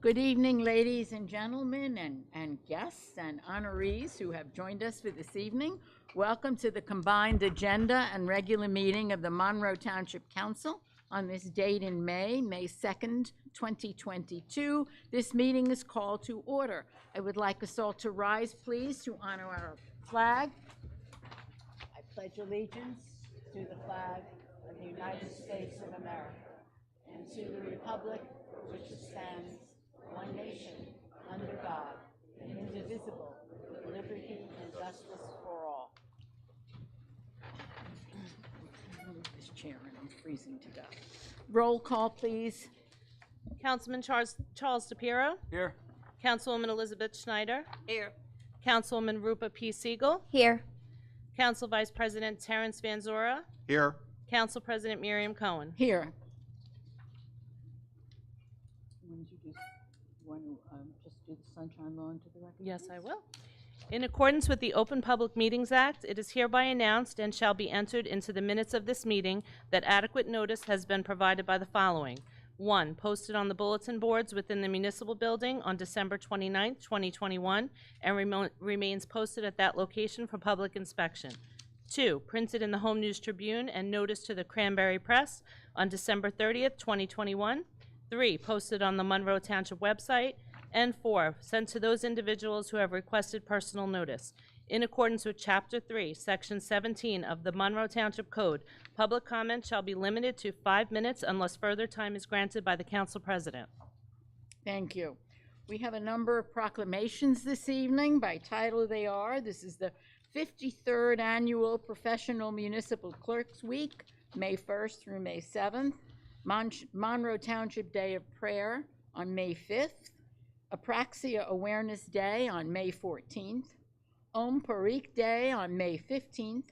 Good evening, ladies and gentlemen, and guests and honorees who have joined us for this evening. Welcome to the combined agenda and regular meeting of the Monroe Township Council on this date in May 2nd, 2022. This meeting is called to order. I would like us all to rise, please, to honor our flag. I pledge allegiance to the flag of the United States of America and to the republic which stands one nation, under God, indivisible, with liberty and justice for all. Move this chair and I'm freezing to death. Roll call, please. Councilman Charles DePiero. Here. Councilwoman Elizabeth Schneider. Here. Councilwoman Rupa P. Siegel. Here. Council Vice President Terrence Van Zora. Here. Council President Miriam Cohen. Here. Want to just do the sunshine law into the record? Yes, I will. In accordance with the Open Public Meetings Act, it is hereby announced and shall be entered into the minutes of this meeting that adequate notice has been provided by the following. 1, posted on the bulletin boards within the municipal building on December 29th, 2021, and remains posted at that location for public inspection. 2, printed in the Home News Tribune and noticed to the Cranberry Press on December 30th, 2021. 3, posted on the Monroe Township website. And 4, sent to those individuals who have requested personal notice. In accordance with Chapter 3, Section 17 of the Monroe Township Code, public comment shall be limited to 5 minutes unless further time is granted by the Council President. Thank you. We have a number of proclamations this evening. By title they are, this is the 53rd Annual Professional Municipal Clerks Week, May 1st through May 7th. Monroe Township Day of Prayer on May 5th. Apraxia Awareness Day on May 14th. Om Parikh Day on May 15th.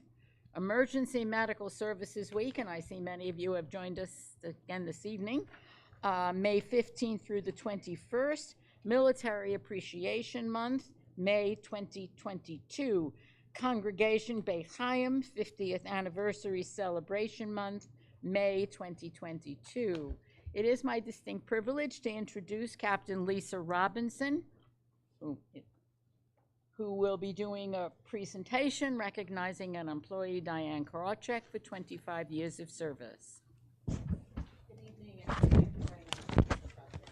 Emergency Medical Services Week, and I see many of you have joined us again this evening, May 15th through the 21st. Military Appreciation Month, May 2022. Congregation Beit Chaim 50th Anniversary Celebration Month, May 2022. It is my distinct privilege to introduce Captain Lisa Robinson, who will be doing a presentation recognizing an employee, Diane Karachek, for 25 years of service. Good evening, and thank you very much, Mr. President.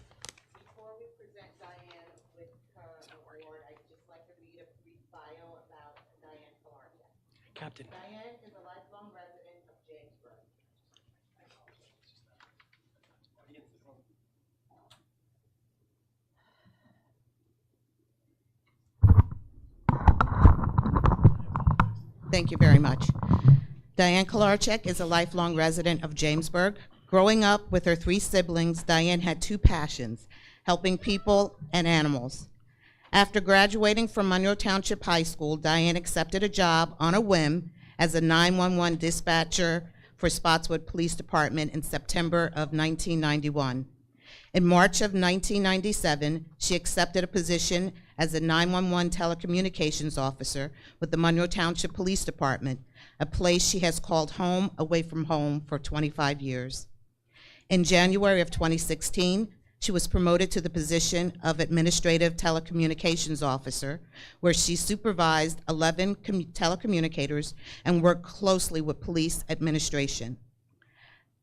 Before we present Diane with her award, I'd just like to read a brief bio about Diane Karachek. Captain. Diane is a lifelong resident of Jamesburg. Thank you very much. Diane Kolarchek is a lifelong resident of Jamesburg. Growing up with her 3 siblings, Diane had 2 passions, helping people and animals. After graduating from Monroe Township High School, Diane accepted a job on a whim as a 911 dispatcher for Spotswood Police Department in September of 1991. In March of 1997, she accepted a position as a 911 telecommunications officer with the Monroe Township Police Department, a place she has called home away from home for 25 years. In January of 2016, she was promoted to the position of Administrative Telecommunications Officer, where she supervised 11 telecommunicators and worked closely with police administration.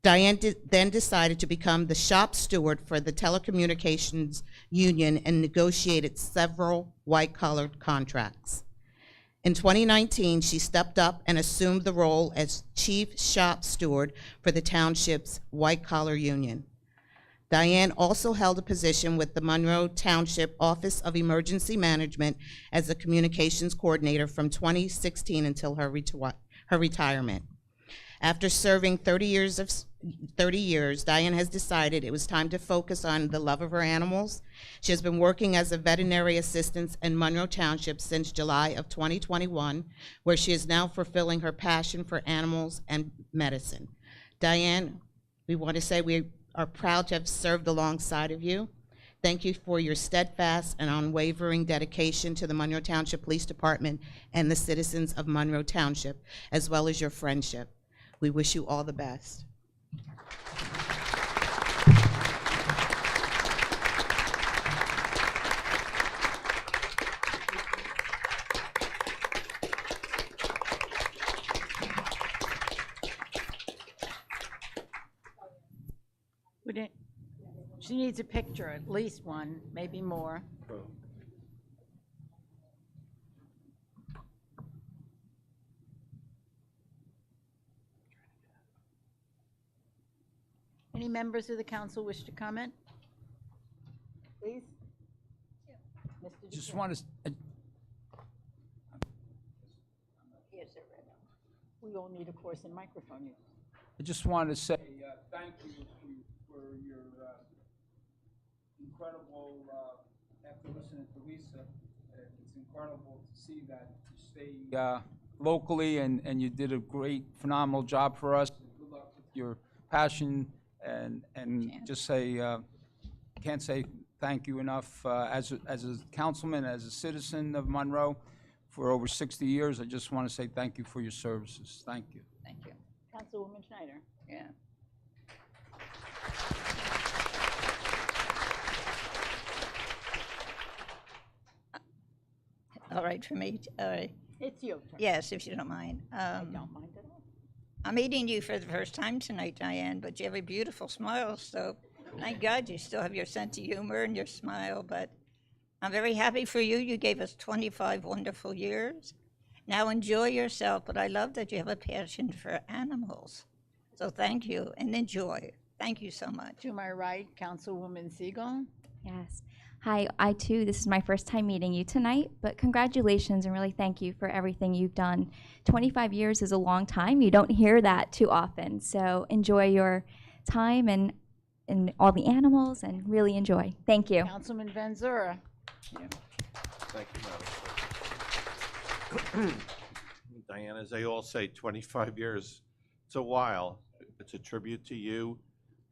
Diane then decided to become the shop steward for the telecommunications union and negotiated several white-collar contracts. In 2019, she stepped up and assumed the role as chief shop steward for the township's white-collar union. Diane also held a position with the Monroe Township Office of Emergency Management as a communications coordinator from 2016 until her retirement. After serving 30 years, Diane has decided it was time to focus on the love of her animals. She has been working as a veterinary assistant in Monroe Township since July of 2021, where she is now fulfilling her passion for animals and medicine. Diane, we want to say we are proud to have served alongside of you. Thank you for your steadfast and unwavering dedication to the Monroe Township Police Department and the citizens of Monroe Township, as well as your friendship. We wish you all the best. She needs a picture, at least one, maybe more. Any members of the council wish to comment? Please? Mr. Just DeCree. want to, Yes, sir, right now. We all need, of course, a microphone here. I just want to say thank you for your incredible, after listening to Lisa, it's incredible to see that you stay locally and you did a great, phenomenal job for us. Good luck with your passion and just say, can't say thank you enough as a councilman, as a citizen of Monroe for over 60 years. I just want to say thank you for your services. Thank you. Thank you. Councilwoman Schneider? Yeah. All right for me. It's your turn. Yes, if you don't mind. I don't mind at all. I'm meeting you for the first time tonight, Diane, but you have a beautiful smile, so thank God you still have your sense of humor and your smile. But I'm very happy for you. You gave us 25 wonderful years. Now enjoy yourself, but I love that you have a passion for animals. So thank you and enjoy. Thank you so much. To my right, Councilwoman Siegel. Yes. Hi, I too, this is my first time meeting you tonight, but congratulations and really thank you for everything you've done. 25 years is a long time. You don't hear that too often. So enjoy your time and all the animals and really enjoy. Thank you. Councilman Van Zura. Thank you, Madam Clerk. Diane, as they all say, 25 years, it's a while. It's a tribute to you.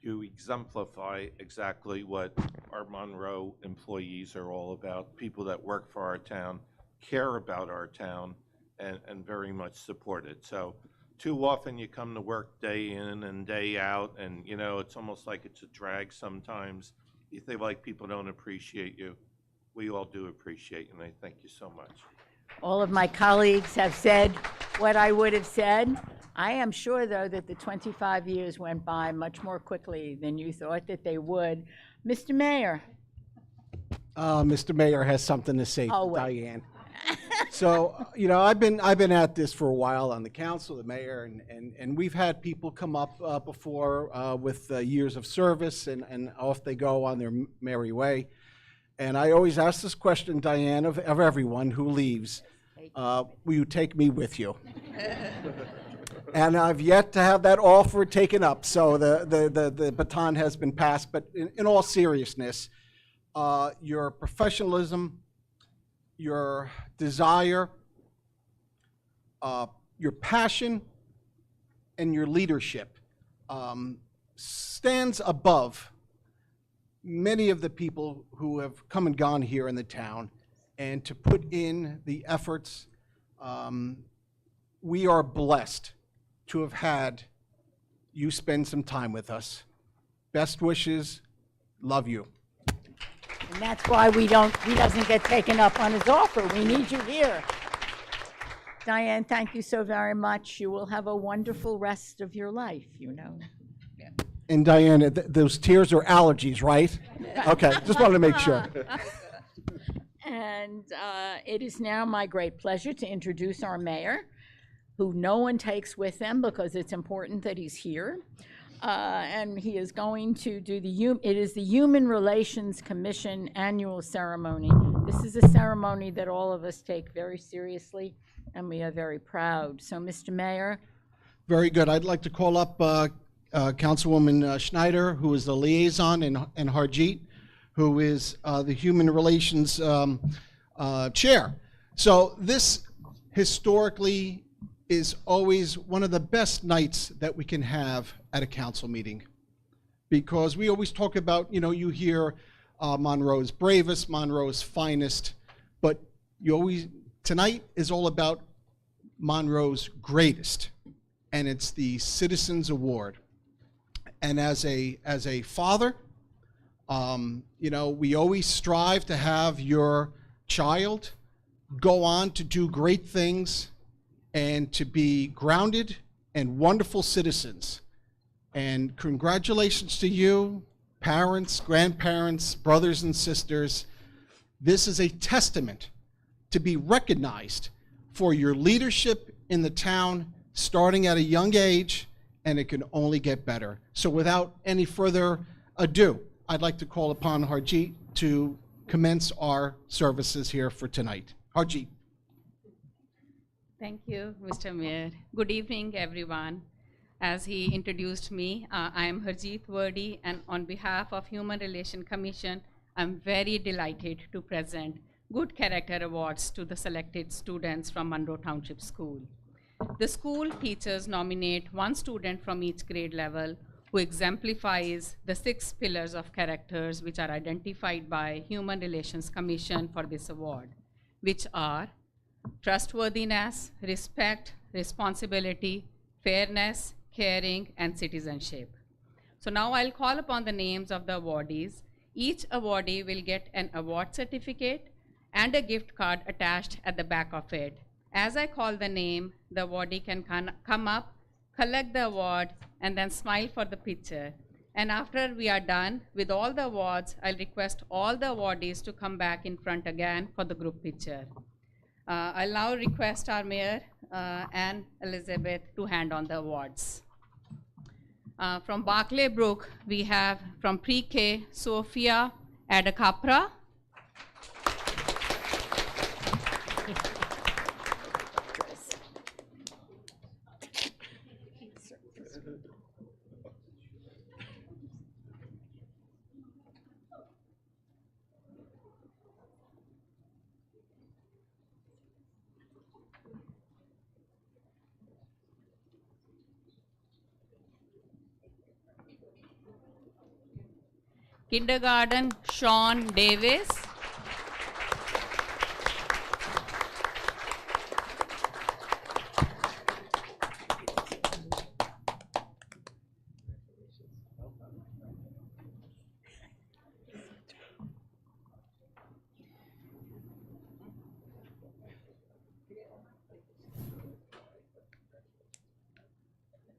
You exemplify exactly what our Monroe employees are all about, people that work for our town, care about our town, and very much support it. So too often you come to work day in and day out, and you know, it's almost like it's a drag sometimes. You feel like people don't appreciate you. We all do appreciate you, and I thank you so much. All of my colleagues have said what I would have said. I am sure, though, that the 25 years went by much more quickly than you thought that they would. Mr. Mayor. Mr. Mayor has something to say Oh, to wait. Diane. So, you know, I've been at this for a while on the council, the mayor, and we've had people come up before with years of service, and off they go on their merry way. And I always ask this question, Diane, of everyone who leaves, will you take me with you? And I've yet to have that offer taken up, so the baton has been passed. But in all seriousness, your professionalism, your desire, your passion, and your leadership stands above many of the people who have come and gone here in the town, and to put in the efforts. We are blessed to have had you spend some time with us. Best wishes. Love you. And that's why he doesn't get taken up on his offer. We need you here. Diane, thank you so very much. You will have a wonderful rest of your life, you know. And Diana, those tears are allergies, right? Okay, just wanted to make sure. And it is now my great pleasure to introduce our mayor, who no one takes with them because it's important that he's here. And he is going to do it is the Human Relations Commission annual ceremony. This is a ceremony that all of us take very seriously, and we are very proud. So, Mr. Mayor. Very good. I'd like to call up Councilwoman Schneider, who is the liaison, and Harjeet, who is the Human Relations Chair. So this historically is always one of the best nights that we can have at a council meeting, because we always talk about, you know, you hear Monroe's bravest, Monroe's finest, but tonight is all about Monroe's greatest, and it's the Citizens Award. And as a father, you know, we always strive to have your child go on to do great things and to be grounded and wonderful citizens. And congratulations to you. parents, grandparents, brothers and sisters, this is a testament to be recognized for your leadership in the town starting at a young age, and it can only get better. So without any further ado, I'd like to call upon Harjeet to commence our services here for tonight. Harjeet. Thank you, Mr. Mayor. Good evening, everyone. As he introduced me, I am Harjeet Verdi, and on behalf of Human Relations Commission, I'm very delighted to present Good Character Awards to the selected students from Monroe Township School. The school teachers nominate one student from each grade level who exemplifies the 6 pillars of characters which are identified by Human Relations Commission for this award, which are trustworthiness, respect, responsibility, fairness, caring, and citizenship. So now I'll call upon the names of the awardees. Each awardee will get an award certificate and a gift card attached at the back of it. As I call the name, the awardee can come up, collect the award, and then smile for the picture. And after we are done with all the awards, I'll request all the awardees to come back in front again for the group picture. I'll now request our Mayor, Anne Elizabeth, to hand on the awards. From Barclay Brook, we have from pre-K, Sophia Adakapra. Kindergarten, Sean Davis.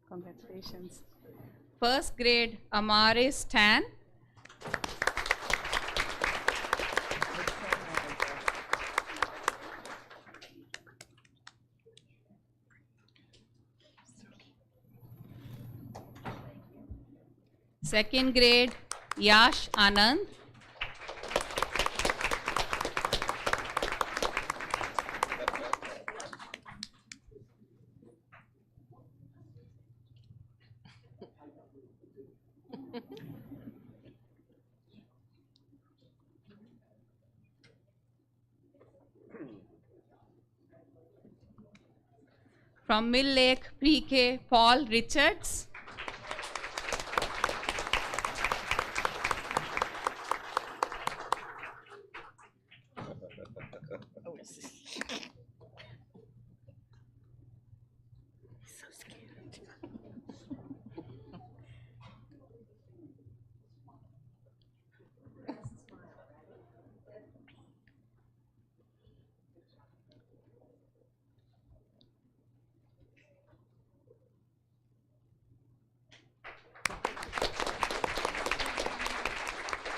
Congratulations. First grade, Amaris Tan. Second grade, Yash Anand. From Mill Lake Pre-K, Paul Richards.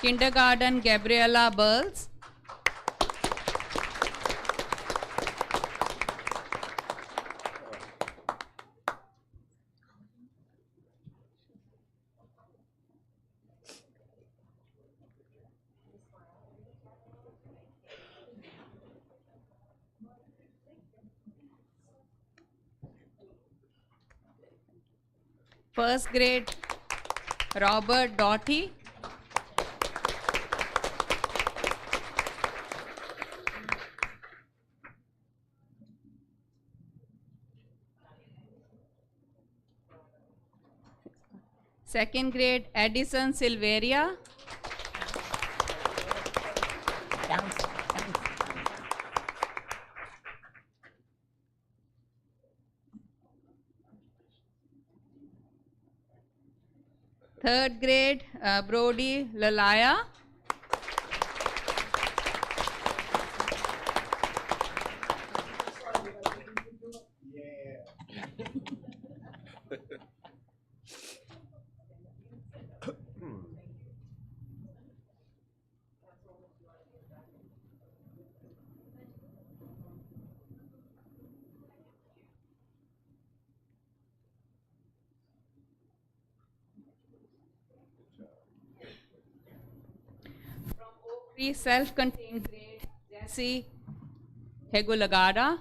Kindergarten, Gabriella Burles. First grade, Robert Doughty. Second grade, Edison Silveria. Third grade, Brody Lalaya. Very self-contained grade, Jesse Hegulagada.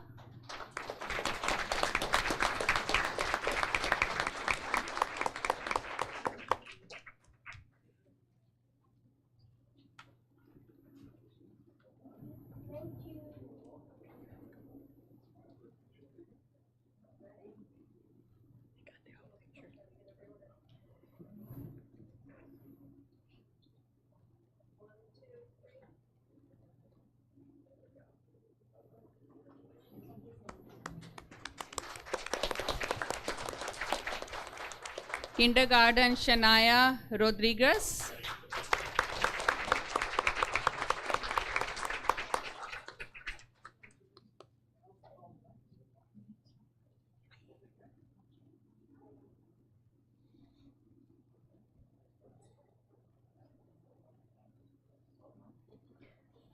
Kindergarten Shania Rodriguez.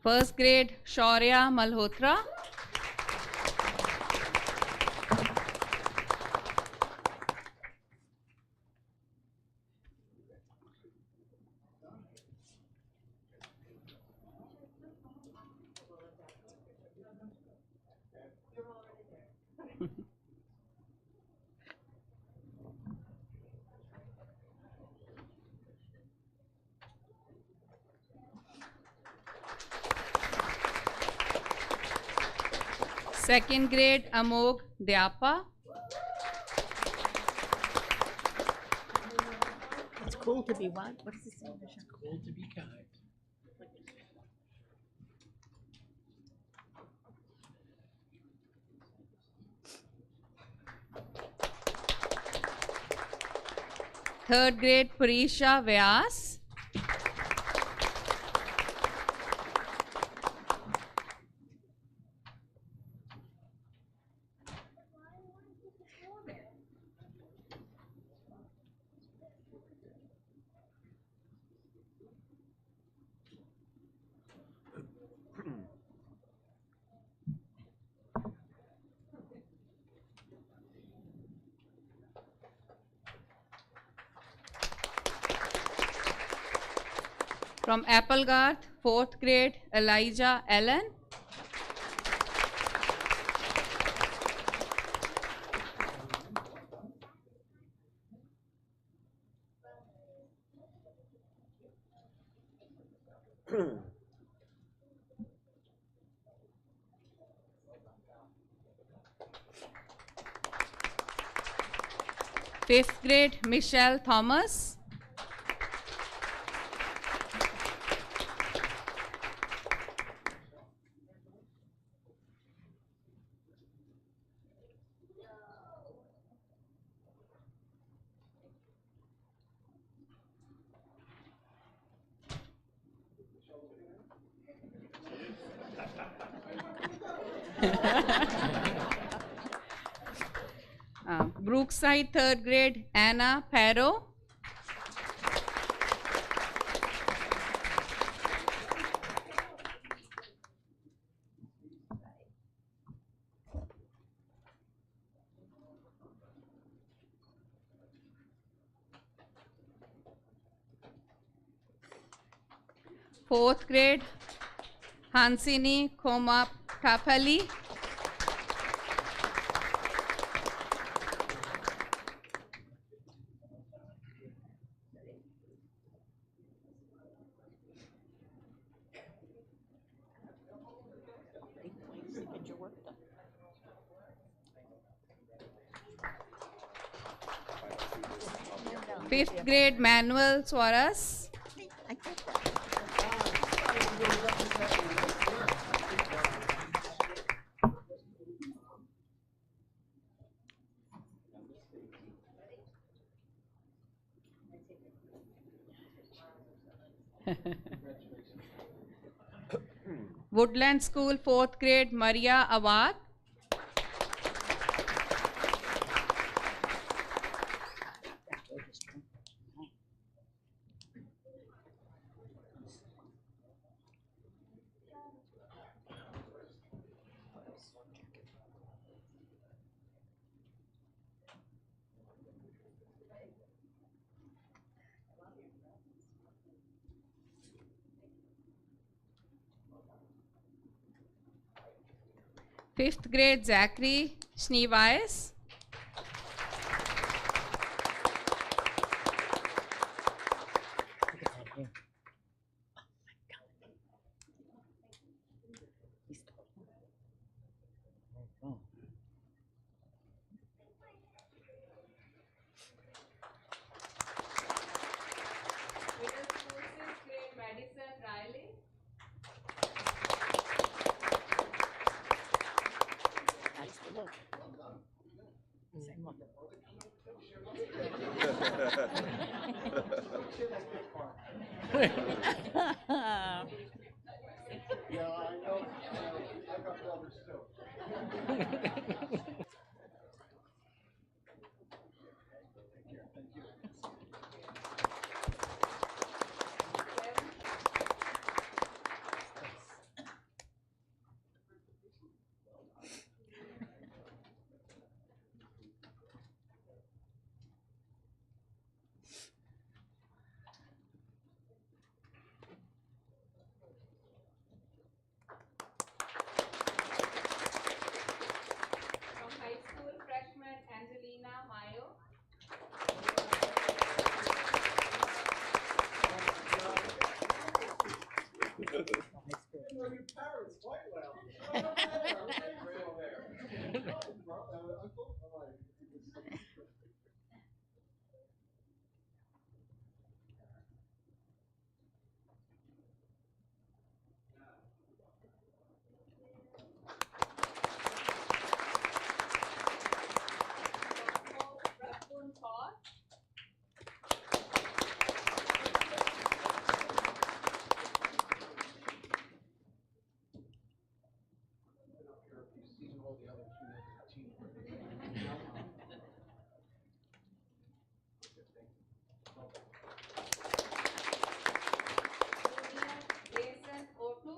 First grade Shaurya Malhotra. Second grade Amog Dyapa. It's cool to be what? What's the English? Cool to be kind. Third grade Purisha Vyas. From Applegarth, fourth grade Elijah Allen. Fifth grade Michelle Thomas. Brookside third grade Anna Perro. Fourth grade Hansini Koma Kapali. Fifth grade Manuel Suarez. Woodland School fourth grade Maria Awad. Fifth grade Zachary Schneeweiss. Middle school sixth grade Madison Riley. That's the look. Same look. From high school freshman Angelina Mayo. Rakun Kaur. Jason Otu.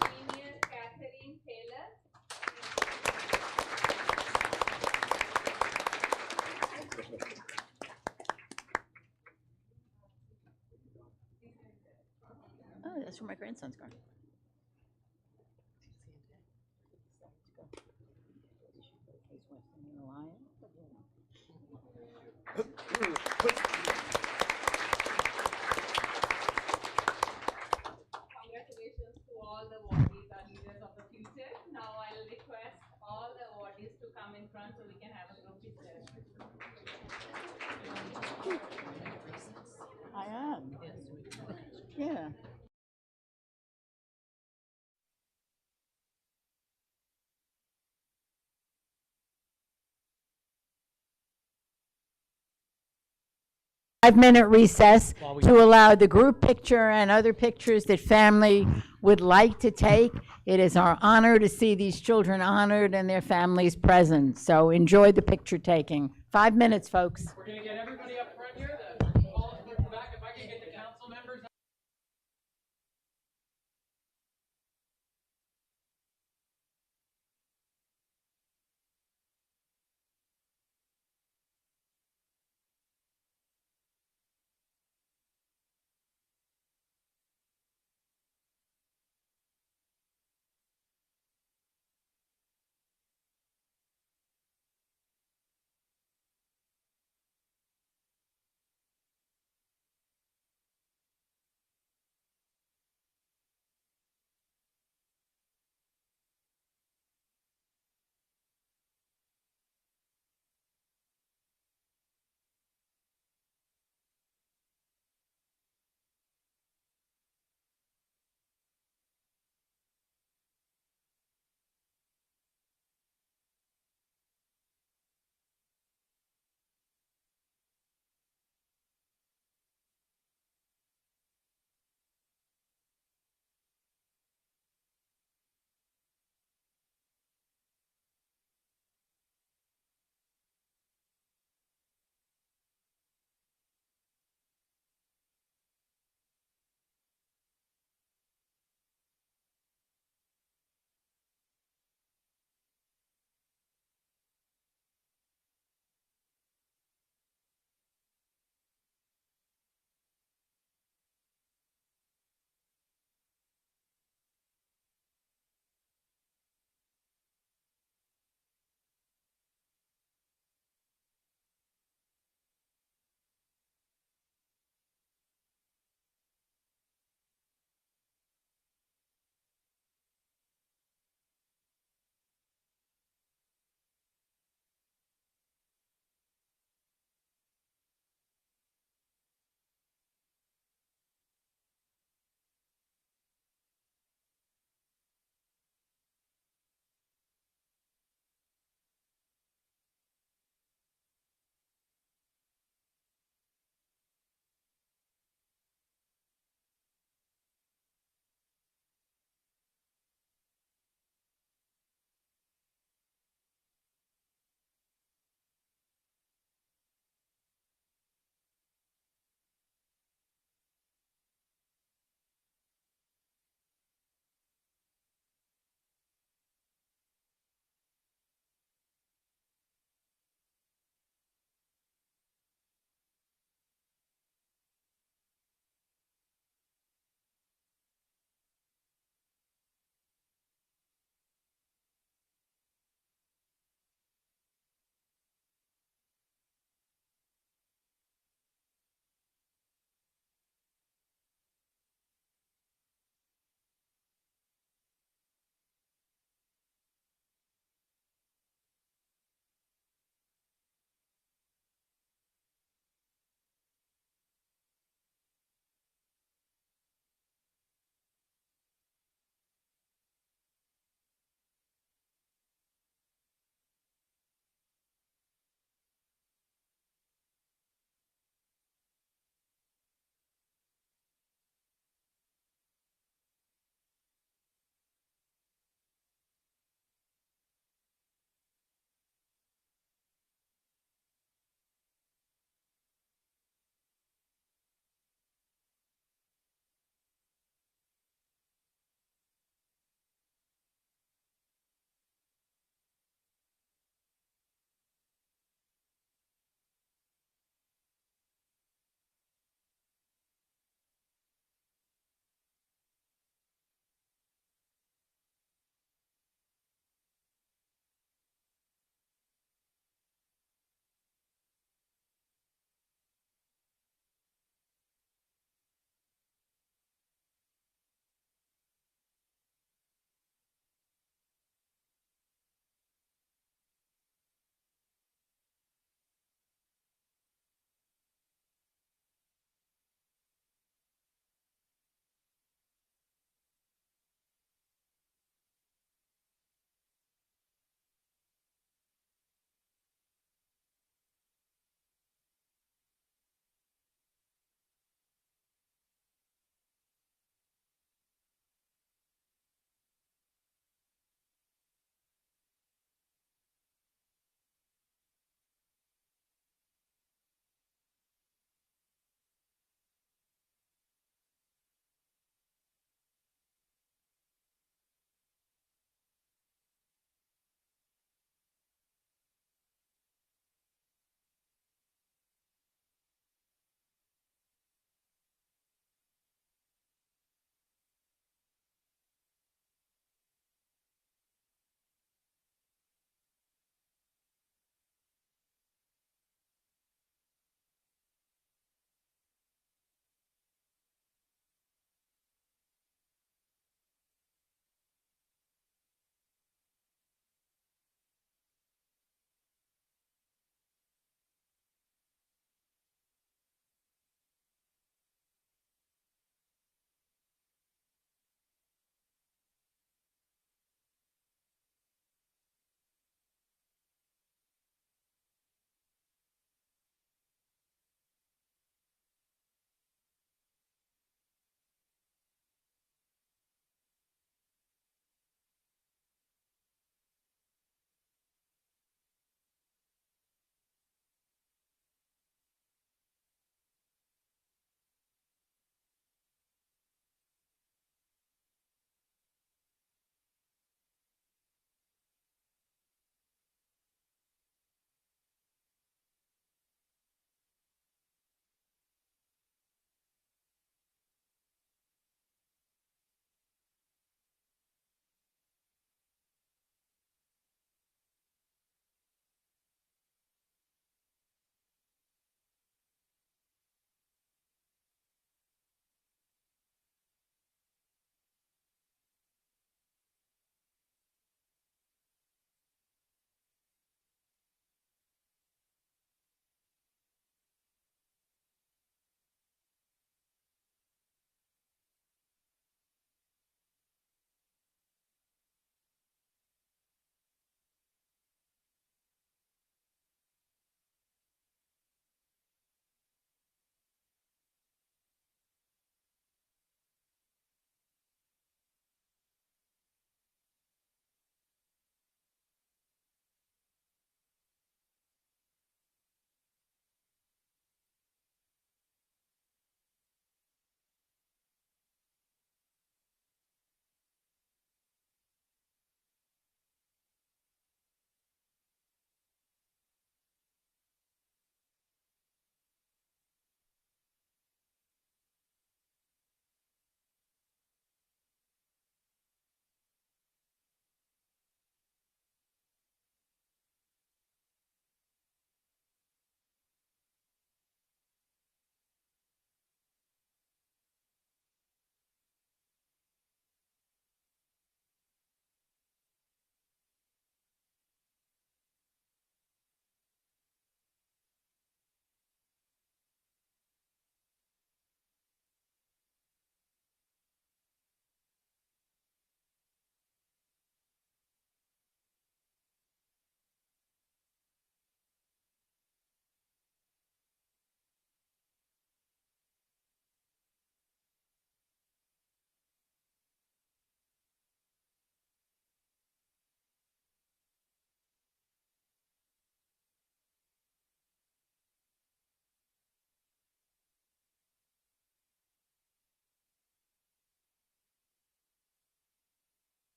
Senior Catherine Taylor. Oh, that's where my grandson's going. Congratulations to all the awardees, our leaders of the future. Now I'll request all the awardees to come in front so we can have a group picture. I am. Yeah. Five-minute recess to allow the group picture and other pictures that family would like to take. It is our honor to see these children honored and their families present. So enjoy the picture taking. 5 minutes, folks. We're going to get everybody up front here. All the back, if I can get the council members.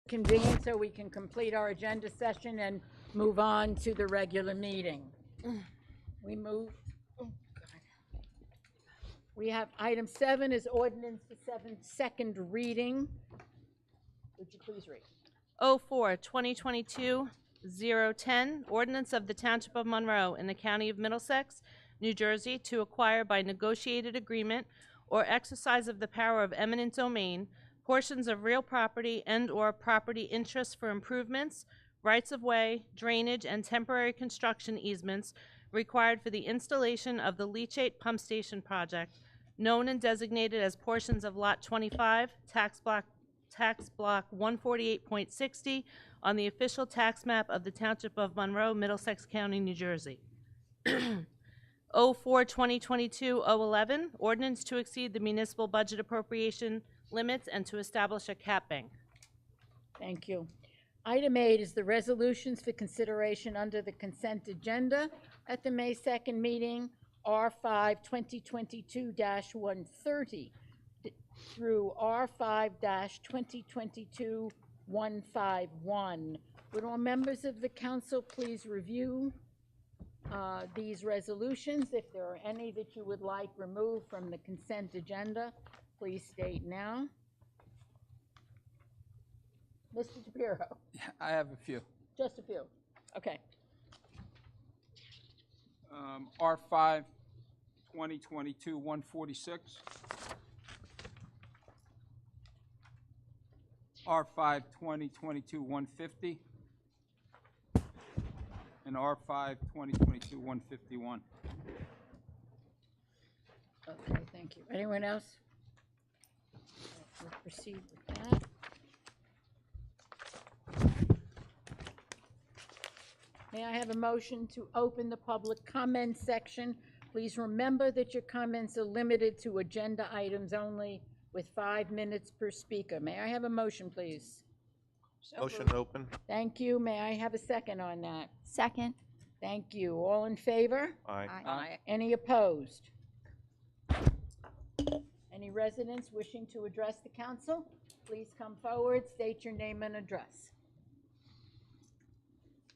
convene so we can complete our agenda session and move on to the regular meeting. We move, oh, God. We have item 7 is ordinance for second reading. Would you please read? 04-2022-010, ordinance of the Township of Monroe in the County of Middlesex, New Jersey, to acquire by negotiated agreement or exercise of the power of eminent domain portions of real property and/or property interests for improvements, rights-of-way, drainage, and temporary construction easements required for the installation of the leachate pump station project, known and designated as portions of Lot 25, tax block 148.60 on the official tax map of the Township of Monroe, Middlesex County, New Jersey. 04-2022-011, ordinance to exceed the municipal budget appropriation limits and to establish a cap bank. Thank you. Item 8 is the resolutions for consideration under the consent agenda at the May 2nd meeting, R5 2022-130 through R5-2022-151. Would all members of the council please review these resolutions? If there are any that you would like removed from the consent agenda, please state now. Mr. DePiero, I have a few. just a few. Okay. R5 2022-146. R5 2022-150. And R5 2022-151. Okay, thank you. Anyone else? We'll proceed with that. May I have a motion to open the public comment section? Please remember that your comments are limited to agenda items only with 5 minutes per speaker. May I have a motion, please? Motion open. Thank you. May I have a second on that? Second. Thank you. All in favor? Aye. Any opposed? Any residents wishing to address the council? Please come forward, state your name and address.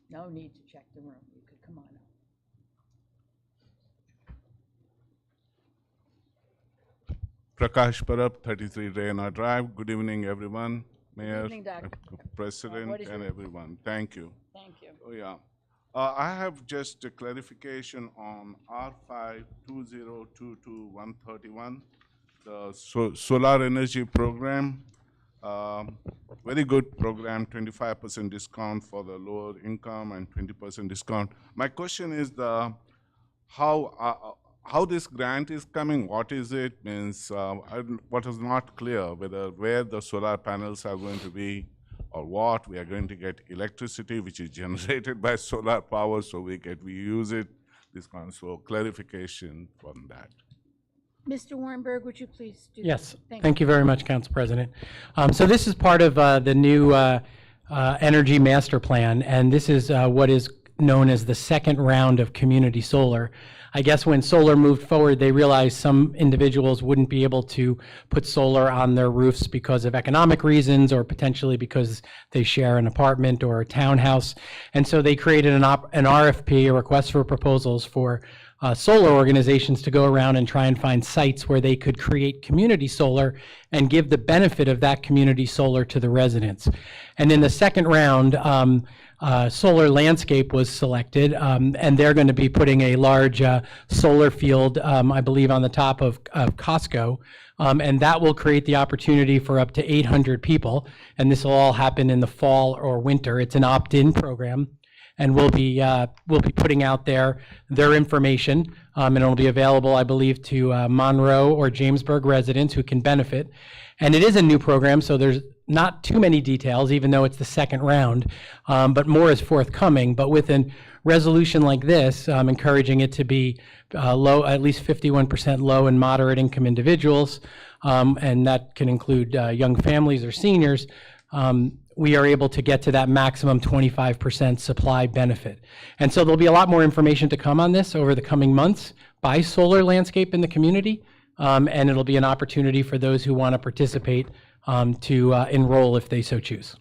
No need to check the room. You could come on up. Prakash Parab, 33 Rayna Drive. Good evening, everyone. Mayor, evening, Doctor. President, What is and your- everyone. Thank you. Thank you. Oh, yeah. I have just a clarification on R5 2022-131, the solar energy program. Very good program, 25% discount for the lower income and 20% discount. My question is how this grant is coming, what is it, means what is not clear, where the solar panels are going to be or what. We are going to get electricity which is generated by solar power, so we use it, this kind of, so clarification on that. Mr. Warrenberg, would you please do that? Yes, thank you very much, Council President. So this is part of the new Energy Master Plan, and this is what is known as the second round of community solar. I guess when solar moved forward, they realized some individuals wouldn't be able to put solar on their roofs because of economic reasons or potentially because they share an apartment or a townhouse. And so they created an RFP, a request for proposals, for solar organizations to go around and try and find sites where they could create community solar and give the benefit of that community solar to the residents. And in the second round, Solar Landscape was selected, and they're going to be putting a large solar field, I believe, on the top of Costco, and that will create the opportunity for up to 800 people, and this will all happen in the fall or winter. It's an opt-in program, and we'll be putting out their information, and it'll be available, I believe, to Monroe or Jamesburg residents who can benefit. And it is a new program, so there's not too many details, even though it's the second round, but more is forthcoming. But with a resolution like this, encouraging it to be low, at least 51% low and moderate income individuals, and that can include young families or seniors, we are able to get to that maximum 25% supply benefit. And so there'll be a lot more information to come on this over the coming months by Solar Landscape in the community, and it'll be an opportunity for those who want to participate to enroll if they so choose.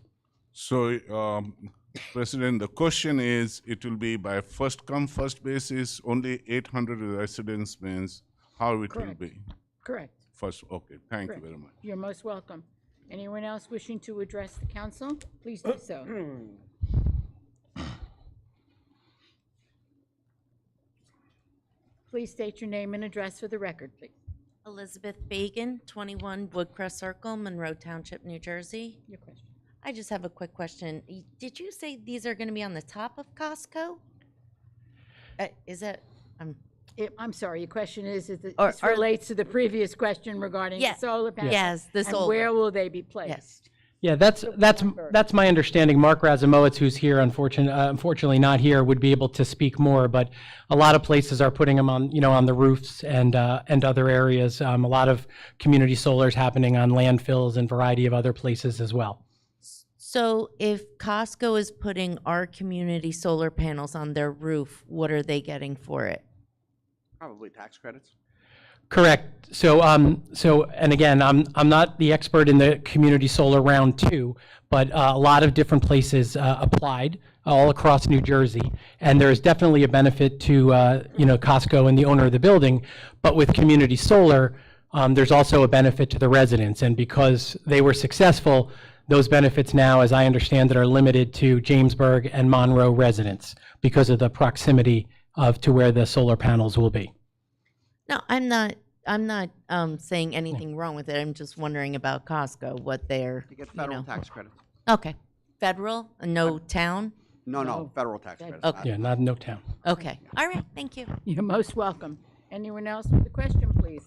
So, President, the question is, it will be by first come, first basis, only 800 residents means how it will Correct. be? Correct. First, okay, thank you Correct. very much. You're most welcome. Anyone else wishing to address the council? Please do so. Please state your name and address for the record, please. Elizabeth Bagan, 21 Woodcrest Circle, Monroe Township, New Jersey. Your question. I just have a quick question. Did you say these are going to be on the top of Costco? Is that, I'm sorry, your question is this Or- relates to the previous question regarding the Yeah. solar panels? Yes, the And solar. where will they be placed? Yeah, that's my understanding. Mark Razumowitz, who's here, unfortunately not here, would be able to speak more. But a lot of places are putting them on, on the roofs and other areas. A lot of community solar is happening on landfills and a variety of other places as well. So if Costco is putting our community solar panels on their roof, what are they getting for it? Probably tax credits. Correct. So, and again, I'm not the expert in the community solar round 2, but a lot of different places applied all across New Jersey, and there is definitely a benefit to Costco and the owner of the building. But with community solar, there's also a benefit to the residents, and because they were successful, those benefits now, as I understand it, are limited to Jamesburg and Monroe residents because of the proximity to where the solar panels will be. No, I'm not saying anything wrong with it. I'm just wondering about Costco, what they're, You get federal tax credits. Okay. Federal, no town? No, federal tax credits. Okay. Yeah, not no town. Okay. All right, thank you. You're most welcome. Anyone else with a question, please?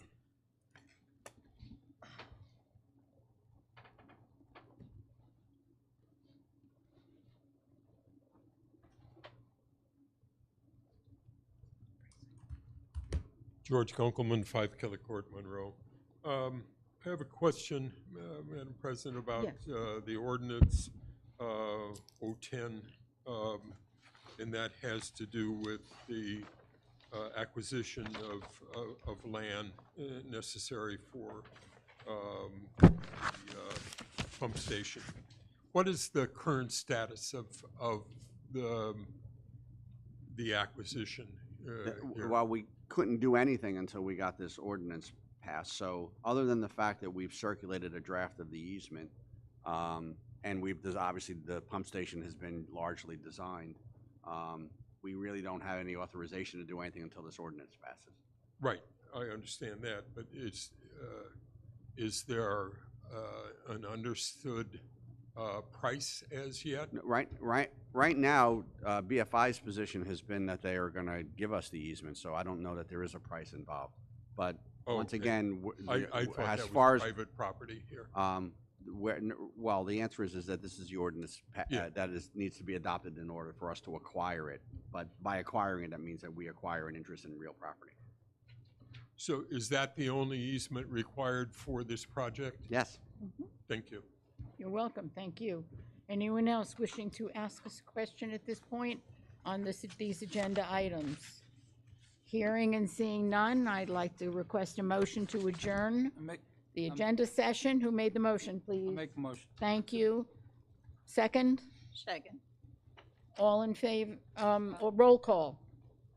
George Kunkelman, 5 Killicourt, Monroe. I have a question, Madam President, about the ordinance 010, and that has to do with the acquisition of land necessary for the pump station. What is the current status of the acquisition? Here? Well, we couldn't do anything until we got this ordinance passed. So other than the fact that we've circulated a draft of the easement, and obviously the pump station has been largely designed, we really don't have any authorization to do anything until this ordinance passes. Right, I understand that, but is there an understood price as yet? Right now, BFI's position has been that they are going to give us the easement, so I don't know that there is a price involved. But once again, I thought as that far was as private property here. well, the answer is that this is the ordinance that needs to be adopted in order for us to acquire it. But by acquiring it, that means that we acquire an interest in real property. So is that the only easement required for this project? Yes. Thank you. You're welcome, thank you. Anyone else wishing to ask us a question at this point on these agenda items? Hearing and seeing none, I'd like to request a motion to adjourn the agenda session. Who made the motion, please? I'll make a motion. Thank you. Second? Second. All in favor, or roll call?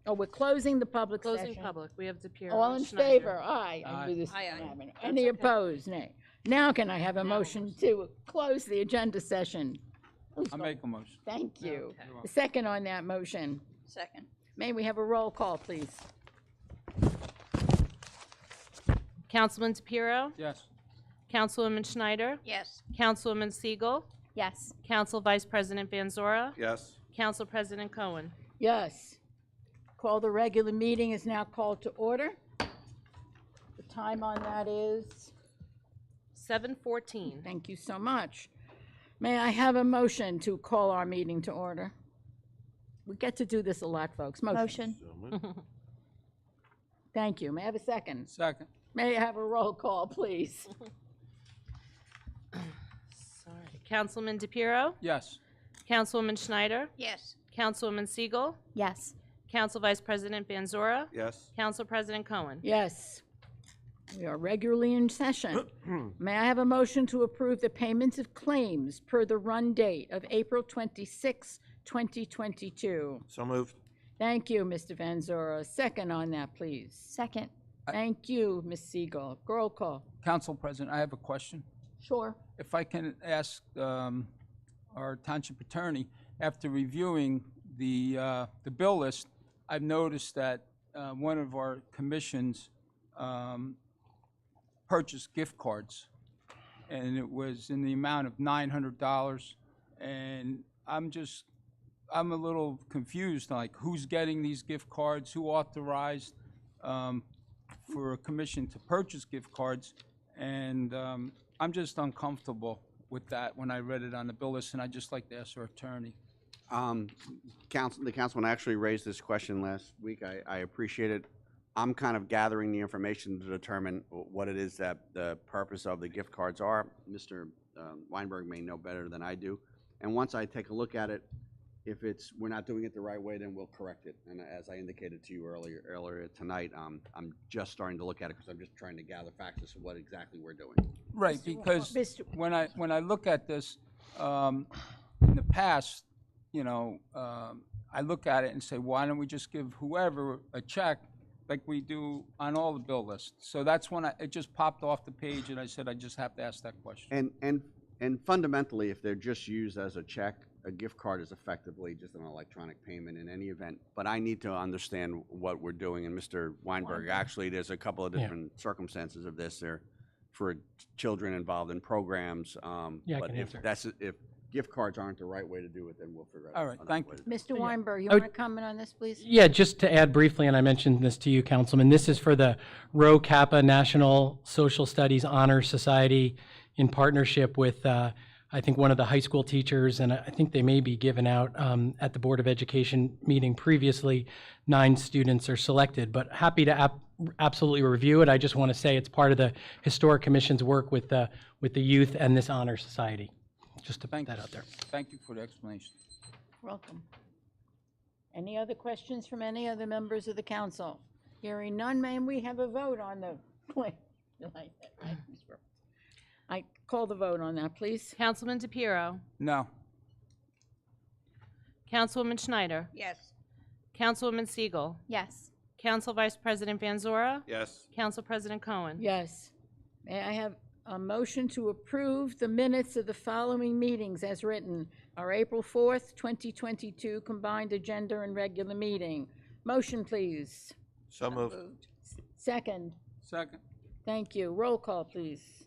Oh, we're closing the public session. Closing public, we have DePiero. All in Schneider. favor? Aye. I Aye. knew this Aye, would aye. happen. Any opposed? Nay. Now can I have a motion to close the agenda session? I'll make a motion. Thank you. Okay. The second on that motion. Second. May we have a roll call, please? Councilman DePiero, Yes. Councilwoman Schneider, Yes. Councilwoman Siegel, Yes. Council Vice President Van Zora, Yes. Council President Cohen. Yes. Call the regular meeting is now called to order. The time on that is, 7:14. thank you so much. May I have a motion to call our meeting to order? We get to do this a lot, folks. Motion. Thank you. May I have a second? Second. May I have a roll call, please? Sorry. Councilman DePiero, Yes. Councilwoman Schneider, Yes. Councilwoman Siegel, Yes. Council Vice President Van Zora, Yes. Council President Cohen. Yes. We are regularly in session. May I have a motion to approve the payments of claims per the run date of April 26, 2022? So moved. Thank you, Mr. Van Zora. Second on that, please. Second. Thank you, Ms. Siegel. Roll call. Council President, I have a question. Sure. If I can ask our township attorney, after reviewing the bill list, I've noticed that one of our commissions purchased gift cards, and it was in the amount of $900. And I'm a little confused, like who's getting these gift cards, who authorized for a commission to purchase gift cards, and I'm just uncomfortable with that when I read it on the bill list, and I'd just like to ask our attorney. The councilman actually raised this question last week. I appreciate it. I'm kind of gathering the information to determine what it is that the purpose of the gift cards are. Mr. Weinberg may know better than I do. And once I take a look at it, if we're not doing it the right way, then we'll correct it. And as I indicated to you earlier tonight, I'm just starting to look at it because I'm just trying to gather facts as to what exactly we're doing. Right, because when I look at this, in the past, I look at it and say, why don't we just give whoever a check like we do on all the bill lists? So that's when it just popped off the page, and I said I just have to ask that question. And fundamentally, if they're just used as a check, a gift card is effectively just an electronic payment in any event. But I need to understand what we're doing. And Mr. Weinberg, actually, there's a couple of different circumstances of this. There for children involved in programs. Yeah, I but can answer. if gift cards aren't the right way to do it, then we'll figure out. All right, thank you. Mr. Weinberg, you I would- want to comment on this, please? Yeah, just to add briefly, and I mentioned this to you, Councilman, this is for the Rho Kappa National Social Studies Honor Society in partnership with, I think, one of the high school teachers, and I think they may be given out at the Board of Education meeting previously. 9 students are selected, but happy to absolutely review it. I just want to say it's part of the Historic Commission's work with the youth and this honor society. Just to put that out there. Thank you for the explanation. Welcome. Any other questions from any other members of the council? Hearing none, may we have a vote on the claim? I call the vote on that, please. Councilman DePiero, No. Councilwoman Schneider, Yes. Councilwoman Siegel, Yes. Council Vice President Van Zora, Yes. Council President Cohen. Yes. May I have a motion to approve the minutes of the following meetings as written? Our April 4th, 2022 combined agenda and regular meeting. Motion, please. So moved. Second. Second. Thank you. Roll call, please.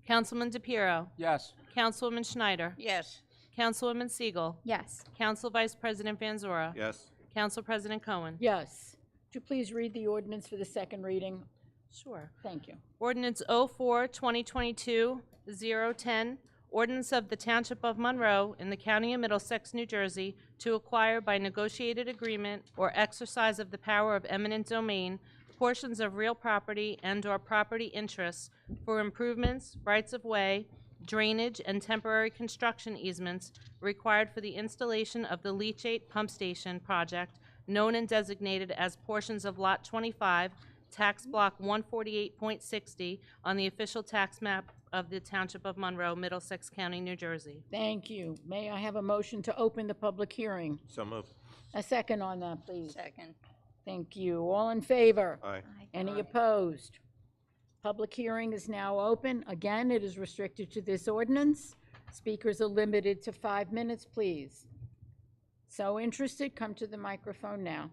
Councilman DePiero, Yes. Councilwoman Schneider, Yes. Councilwoman Siegel, Yes. Council Vice President Van Zora, Yes. Council President Cohen. Yes. Would you please read the ordinance for the second reading? Sure. Thank you. Ordinance 04-2022-010, ordinance of the Township of Monroe in the County of Middlesex, New Jersey, to acquire by negotiated agreement or exercise of the power of eminent domain portions of real property and/or property interests for improvements, rights-of-way, drainage, and temporary construction easements required for the installation of the leachate pump station project known and designated as portions of Lot 25, Tax Block 148.60 on the official tax map of the Township of Monroe, Middlesex County, New Jersey. Thank you. May I have a motion to open the public hearing? So moved. A second on that, please. Second. Thank you. All in favor? Aye. Any opposed? Public hearing is now open. Again, it is restricted to this ordinance. Speakers are limited to 5 minutes, please. So interested, come to the microphone now.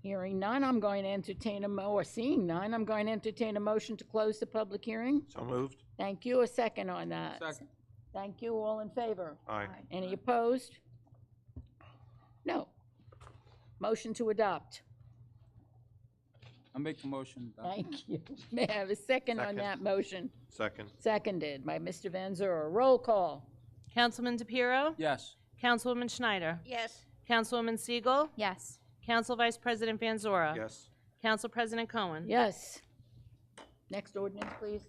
Hearing none, I'm going to entertain seeing none, I'm going to entertain a motion to close the public hearing. So moved. Thank you. A second on that. Second. Thank you. All in favor? Aye. Any opposed? No. Motion to adopt. I'll make the motion. Thank you. May I have a second on Second. that motion? Second. Seconded by Mr. Van Zura. Roll call. Councilman DePiero, Yes. Councilwoman Schneider, Yes. Councilwoman Siegel, Yes. Council Vice President Van Zora, Yes. Council President Cohen. Yes. Next ordinance, please.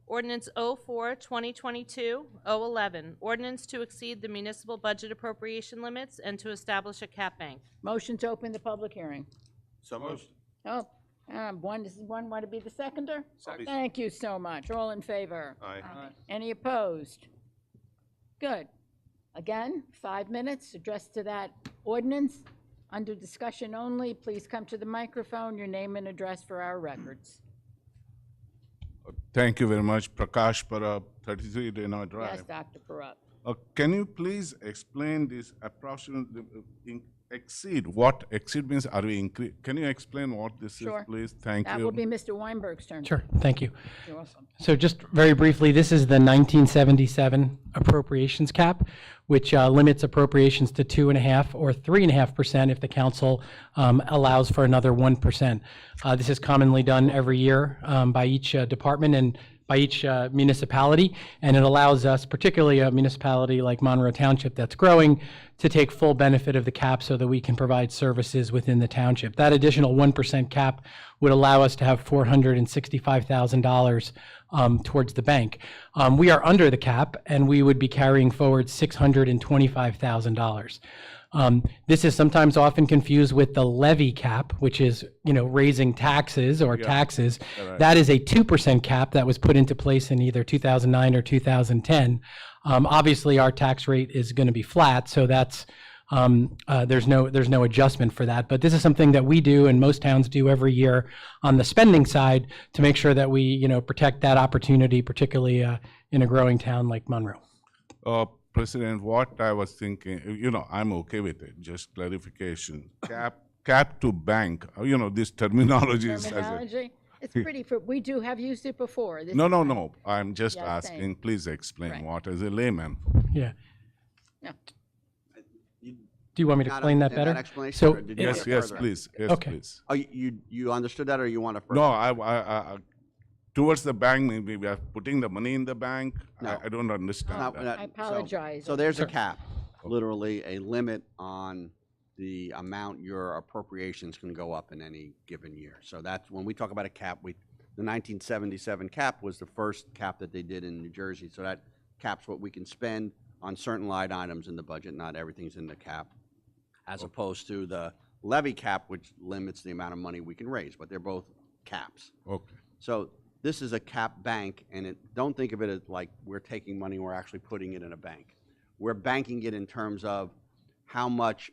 Ordinance 04-2022-011, ordinance to exceed the municipal budget appropriation limits and to establish a cap bank. Motion to open the public hearing. So moved. Oh, Does one want to be the seconder? Second. Thank you so much. All in favor? Aye. Any opposed? Good. Again, 5 minutes, address to that ordinance. Under discussion only, please come to the microphone, your name and address for our records. Thank you very much. Prakash Parab, 33 Dana Drive. Yes, Dr. Parup. Can you please explain this approximately, exceed, what exceed means? Are we increase? Can you explain what this Sure. is, please? Thank you. That will be Mr. Weinberg's turn. Sure, thank you. You're welcome. So just very briefly, this is the 1977 appropriations cap, which limits appropriations to 2.5% or 3.5% if the council allows for another 1%. This is commonly done every year by each department and by each municipality, and it allows us, particularly a municipality like Monroe Township that's growing, to take full benefit of the cap so that we can provide services within the township. That additional 1% cap would allow us to have $465,000 towards the bank. We are under the cap, and we would be carrying forward $625,000. This is sometimes often confused with the levy cap, which is, raising taxes or taxes. Right. That is a 2% cap that was put into place in either 2009 or 2010. Obviously, our tax rate is going to be flat, so that's there's no adjustment for that. But this is something that we do and most towns do every year on the spending side to make sure that we, protect that opportunity, particularly in a growing town like Monroe. President, what I was thinking, I'm okay with it, just clarification. Cap to bank, this terminology is. Terminology? It's pretty, we have used it before. This No, is no, fine. no, I'm just Yeah, asking, same. please explain Right. what as a layman. Yeah. Yeah. Do you want me to Not explain that understand better? explanation, So or did you Yes, want it yes, further? please, yes, Okay. please. Oh, you understood that, or you want to further? No, I towards the bank, maybe we are putting the money in the bank. No. I don't understand Not- that. not- I apologize. So there's a Sure. cap, literally a limit on the amount your appropriations can go up in any given year. So that's, when we talk about a cap, the 1977 cap was the first cap that they did in New Jersey. So that caps what we can spend on certain line items in the budget. Not everything's in the cap, as opposed to the levy cap, which limits the amount of money we can raise, but they're both caps. Okay. So this is a cap bank, and don't think of it as like we're taking money and we're actually putting it in a bank. We're banking it in terms of how much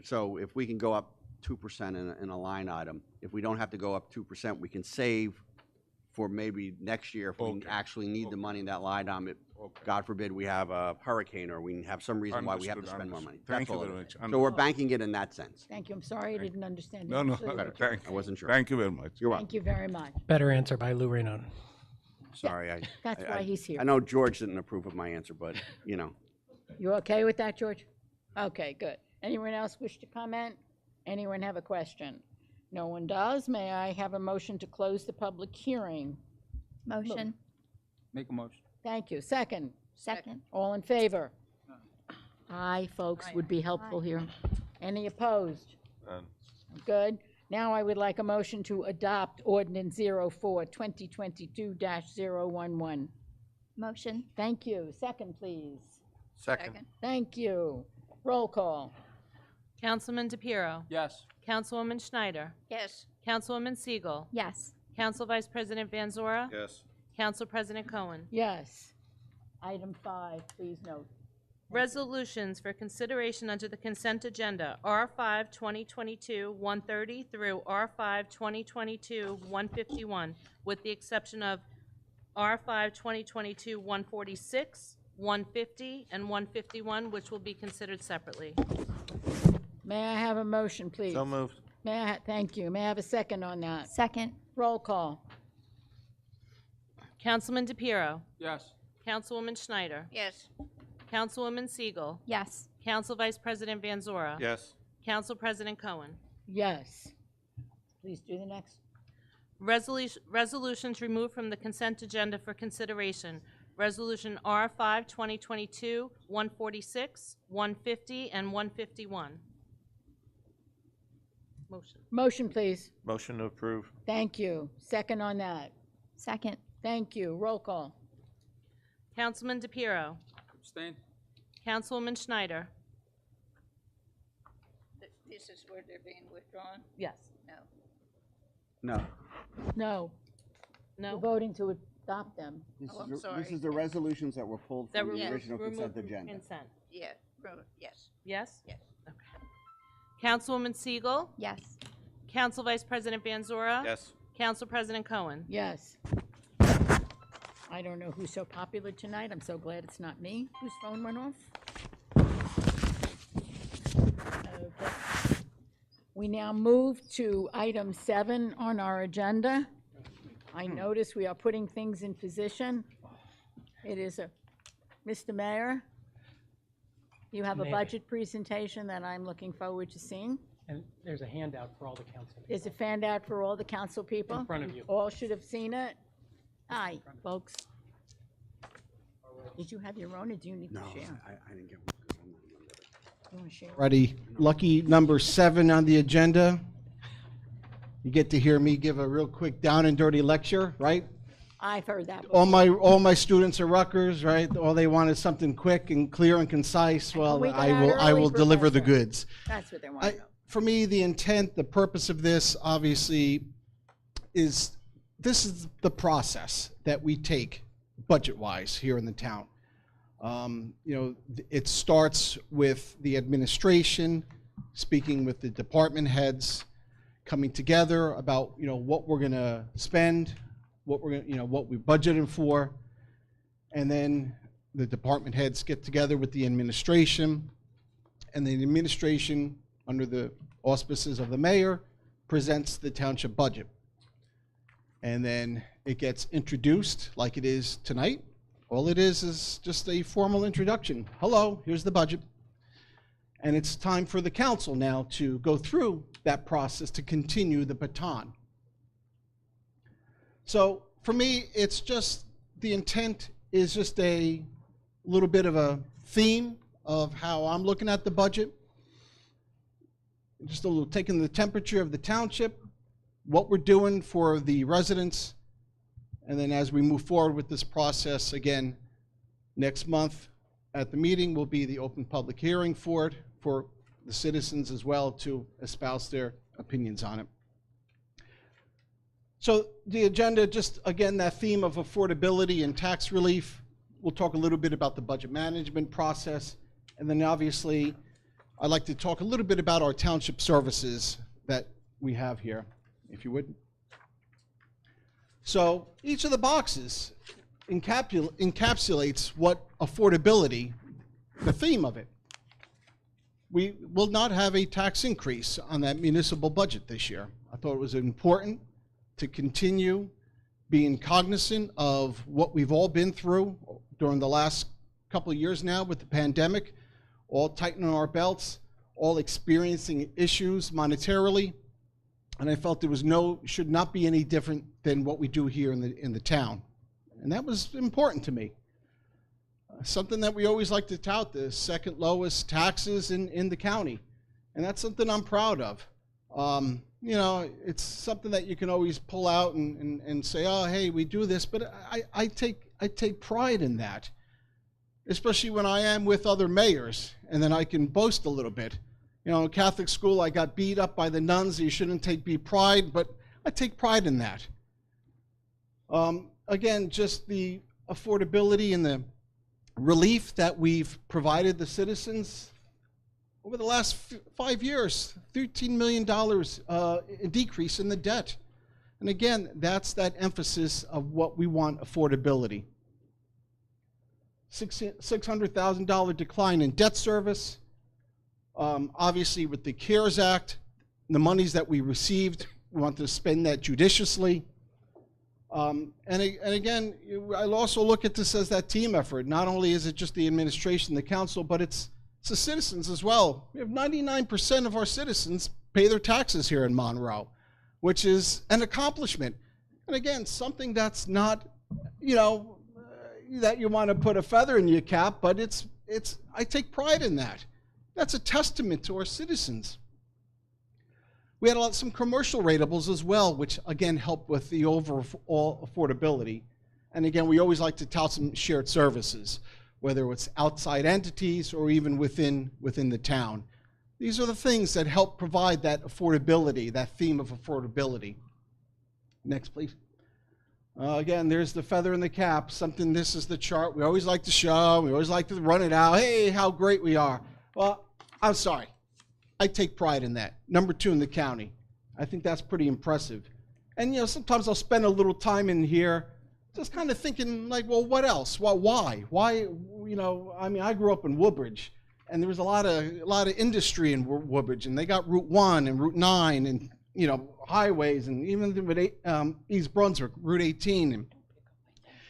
so if we can go up 2% in a line item, if we don't have to go up 2%, we can save for maybe next year if we Okay. actually need the money in that line item. Okay. God forbid we have a hurricane or we have some reason why we have to Understood, spend more money. understood. Thank That's you all very it is. much. So we're banking it in that sense. Thank you, I'm sorry I didn't understand. No, no, absolutely what you were thank I you. wasn't sure. Thank you very much. You're welcome. Thank you very much. better answer by Lou Raynon. Sorry, That's why he's here. I know George didn't approve of my answer, but, You okay with that, George? Okay, good. Anyone else wish to comment? Anyone have a question? No one does. May I have a motion to close the public hearing? Motion. Make a motion. Thank you. Second. Second. All in favor? Aye, folks, would be helpful here. Any opposed? None. Good. Now I would like a motion to adopt ordinance 04-2022-011. Motion. Thank you. Second, please. Second. Thank you. Roll call. Councilman DePiero. Yes. Councilwoman Schneider. Yes. Councilwoman Siegel. Yes. Council Vice President Van Zora. Yes. Council President Cohen. Yes. Item 5, please note. Resolutions for consideration under the consent agenda, R5 2022-130 through R5 2022-151, with the exception of R5 2022-146, 150, and 151, which will be considered separately. May I have a motion, please? So moved. Thank you. May I have a second on that? Second. Roll call. Councilman DePiero. Yes. Councilwoman Schneider. Yes. Councilwoman Siegel. Yes. Council Vice President Van Zora. Yes. Council President Cohen. Yes. Please do the next. Resolutions removed from the consent agenda for consideration. Resolution R5 2022-146, 150, and 151. Motion. Motion, please. Motion to approve. Thank you. Second on that. Second. Thank you. Roll call. Councilman DePiero. Abstain? Councilwoman Schneider. This is where they're being withdrawn? Yes. No. No. No. No? We're voting to adopt them. This Oh, I'm is, sorry. this is the resolutions that were pulled That from the removed- original consent removed from agenda. consent. Yeah, yes. Yes? Yes. Okay. Councilwoman Siegel? Yes. Council Vice President Banzora? Yes. Council President Cohen? Yes. I don't know who's so popular tonight. I'm so glad it's not me whose phone went off. Okay. We now move to item 7 on our agenda. I notice we are putting things in position. It is Mr. Mayor, you have a May I? budget presentation that I'm looking forward to seeing. And there's a handout for all the council. There's a handout for all the council people. In front of you. All should have seen it. Hi, folks. Did you have your own, or do you need No, to share? I didn't get one because I'm not a member of it. You want to share? Ready, lucky number 7 on the agenda. You get to hear me give a real quick down and dirty lecture, right? I've heard that All before. my students are Rutgers, right? All they want is something quick and clear and concise. Well, we got I out will early, deliver the Professor. goods. That's what they want to know. For me, the intent, the purpose of this, obviously, is this is the process that we take budget-wise here in the town. It starts with the administration, speaking with the department heads, coming together about, what we're going to spend, what we're going to, what we budgeted for, and then the department heads get together with the administration, and the administration, under the auspices of the mayor, presents the township budget. And then it gets introduced like it is tonight. All it is just a formal introduction. Hello, here's the budget. And it's time for the council now to go through that process to continue the baton. So for me, it's just, the intent is just a little bit of a theme of how I'm looking at the budget. Just a little taking the temperature of the township, what we're doing for the residents, and then as we move forward with this process, again, next month at the meeting will be the open public hearing for it, for the citizens as well to espouse their opinions on it. So the agenda, just again, that theme of affordability and tax relief. We'll talk a little bit about the budget management process, and then obviously, I'd like to talk a little bit about our township services that we have here, if you would. So each of the boxes encapsulates what affordability, the theme of it. We will not have a tax increase on that municipal budget this year. I thought it was important to continue being cognizant of what we've all been through during the last couple of years now with the pandemic, all tightening our belts, all experiencing issues monetarily, and I felt there was should not be any different than what we do here in the town, and that was important to me. Something that we always like to tout, the second lowest taxes in the county, and that's something I'm proud of. It's something that you can always pull out and say, oh, hey, we do this, but I take pride in that, especially when I am with other mayors, and then I can boast a little bit. In Catholic school, I got beat up by the nuns. You shouldn't take pride, but I take pride in that. Again, just the affordability and the relief that we've provided the citizens over the last 5 years, $13 million decrease in the debt. And again, that's that emphasis of what we want, affordability. $600,000 decline in debt service. Obviously, with the CARES Act, the monies that we received, we want to spend that judiciously. And again, I'll also look at this as that team effort. Not only is it just the administration, the council, but it's the citizens as well. We have 99% of our citizens pay their taxes here in Monroe, which is an accomplishment. And again, something that's not, that you want to put a feather in your cap, but I take pride in that. That's a testament to our citizens. We had some commercial ratables as well, which again help with the overall affordability. And again, we always like to tout some shared services, whether it's outside entities or even within the town. These are the things that help provide that affordability, that theme of affordability. Next, please. Again, there's the feather in the cap. Something, this is the chart we always like to show. We always like to run it out. Hey, how great we are. Well, I'm sorry. I take pride in that. Number 2 in the county. I think that's pretty impressive. And, you know, sometimes I'll spend a little time in here just kind of thinking, like, well, what else? Well, why? Why, you know, I mean, I grew up in Woodbridge, and there was a lot of industry in Woodbridge, and they got Route 1 and Route 9 and, you know, highways, and even with East Brunswick, Route 18. And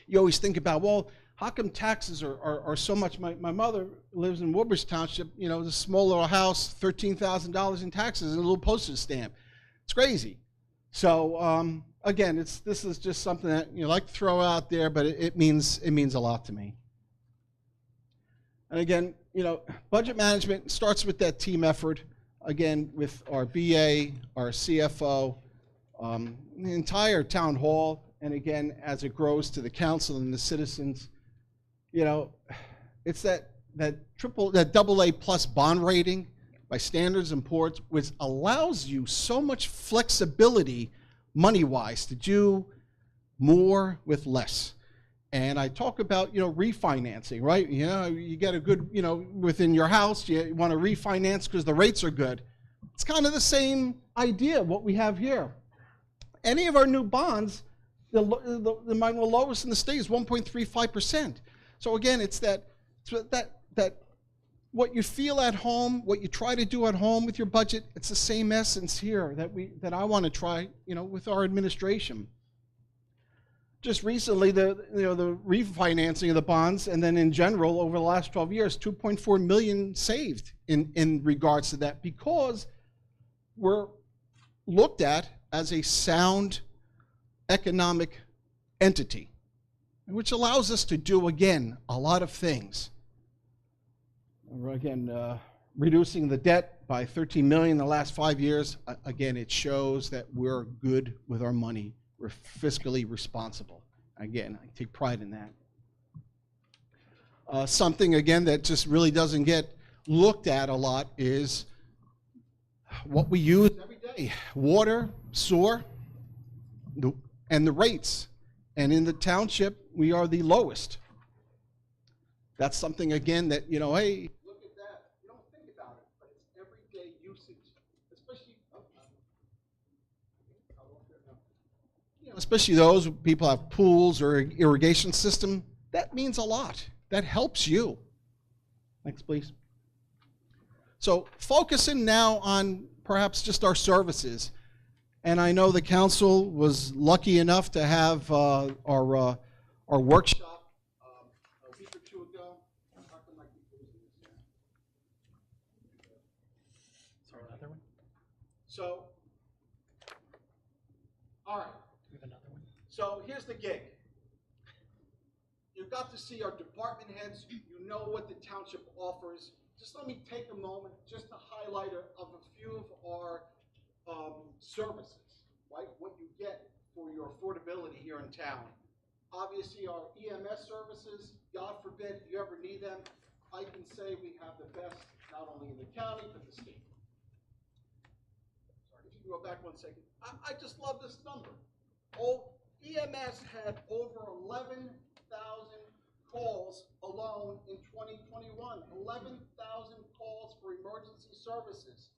you always think about, well, how come taxes are so much? My mother lives in Woodbridge Township, you know, this small little house, $13,000 in taxes and a little postage stamp. It's crazy. So again, this is just something that you like to throw out there, but it means a lot to me. And again, you know, budget management starts with that team effort. Again, with our BA, our CFO, the entire town hall, and again, as it grows to the council and the citizens, you know, it's that AA plus bond rating by Standards & Poor's, which allows you so much flexibility money-wise to do more with less. And I talk about, you know, refinancing, right? You know, you get a good, you know, within your house, you want to refinance because the rates are good. It's kind of the same idea, what we have here. Any of our new bonds, the lowest in the state is 1.35%. So again, it's that what you feel at home, what you try to do at home with your budget, it's the same essence here that I want to try, you know, with our administration. Just recently, the refinancing of the bonds, and then in general, over the last 12 years, $2.4 million saved in regards to that, because we're looked at as a sound economic entity, which allows us to do, again, a lot of things. Again, reducing the debt by $13 million in the last 5 years, again, it shows that we're good with our money. We're fiscally responsible. Again, I take pride in that. Something, again, that just really doesn't get looked at a lot is what we use every day. Water, sewer, and the rates. And in the township, we are the lowest. That's something, again, that, you know, hey, look at that. You don't think about it, but it's everyday usage, especially those people have pools or irrigation system. That means a lot. That helps you. Next, please. So focusing now on perhaps just our services. And I know the council was lucky enough to have our workshop a week or two ago. So, all right. So here's the gig. You got to see our department heads. You know what the township offers. Just let me take a moment just to highlight of a few of our services, right? What you get for your affordability here in town. Obviously, our EMS services, God forbid you ever need them, I can say we have the best, not only in the county, but the state. Sorry, if you can go back 1 second. I just love this number. EMS had over 11,000 calls alone in 2021. 11,000 calls for emergency services.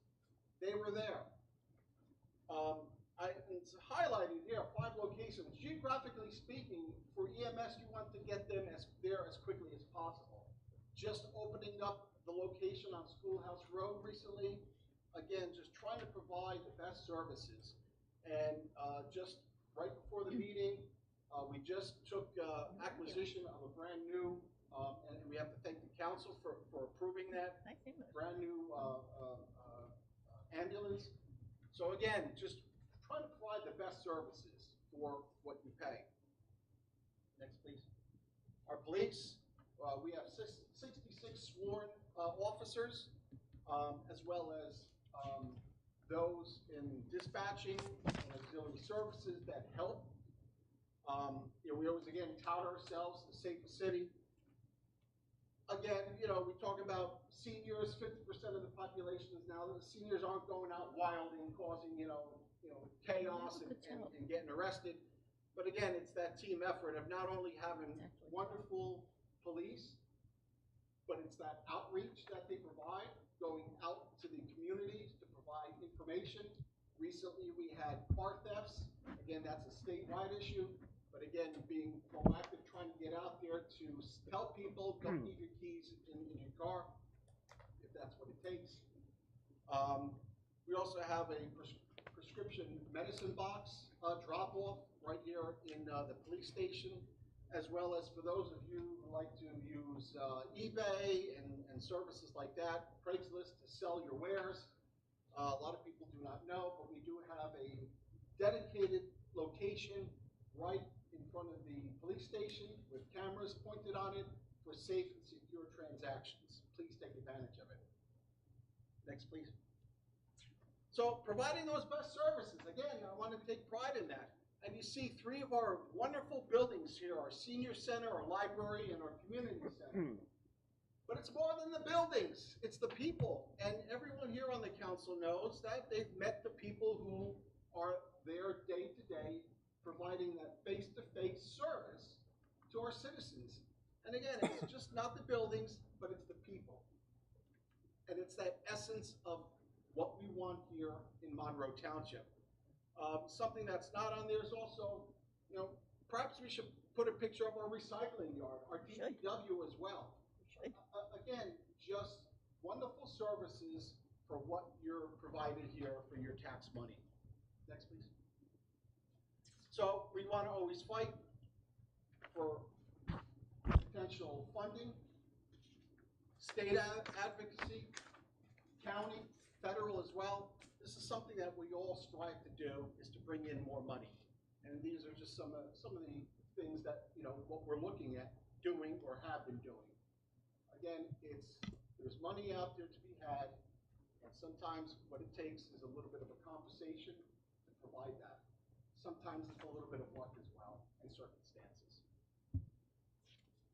They were there. It's highlighted here, 5 locations. Geographically speaking, for EMS, you want to get them there as quickly as possible. Just opening up the location on Schoolhouse Road recently. Again, just trying to provide the best services. And just right before the meeting, we just took acquisition of a brand new, and we have to thank the council for approving that, brand new ambulance. So again, just trying to provide the best services for what you pay. Next, please. Our police, we have 66 sworn officers, as well as those in dispatching and auxiliary services that help. We always, again, tout ourselves the safest city. Again, we talk about seniors, 50% of the population is now, the seniors aren't going out wild and causing, chaos and getting arrested. But again, it's that team effort of not only having wonderful police, but it's that outreach that they provide, going out to the communities to provide information. Recently, we had car thefts. Again, that's a statewide issue. But again, being proactive, trying to get out there to tell people, don't leave your keys in your car, if that's what it takes. We also have a prescription medicine box drop-off right here in the police station, as well as for those of you who like to use eBay and services like that, Craigslist to sell your wares. A lot of people do not know, but we do have a dedicated location right in front of the police station with cameras pointed on it for safe and secure transactions. Please take advantage of it. Next, please. So providing those best services, again, I want to take pride in that. And you see 3 of our wonderful buildings here, our senior center, our library, and our community center. But it's more than the buildings, it's the people. And everyone here on the council knows that they've met the people who are there day to day, providing that face-to-face service to our citizens. And again, it's just not the buildings, but it's the people. And it's that essence of what we want here in Monroe Township. Something that's not on there is also, perhaps we should put a picture of our recycling yard, our DPW as well. Again, just wonderful services for what you're provided here for your tax money. Next, please. So we want to always fight for potential funding, state advocacy, county, federal as well. This is something that we all strive to do, is to bring in more money. And these are just some of the things that, what we're looking at doing or have been doing. Again, there's money out there to be had, and sometimes what it takes is a little bit of a conversation to provide that. Sometimes it's a little bit of luck as well, and circumstances.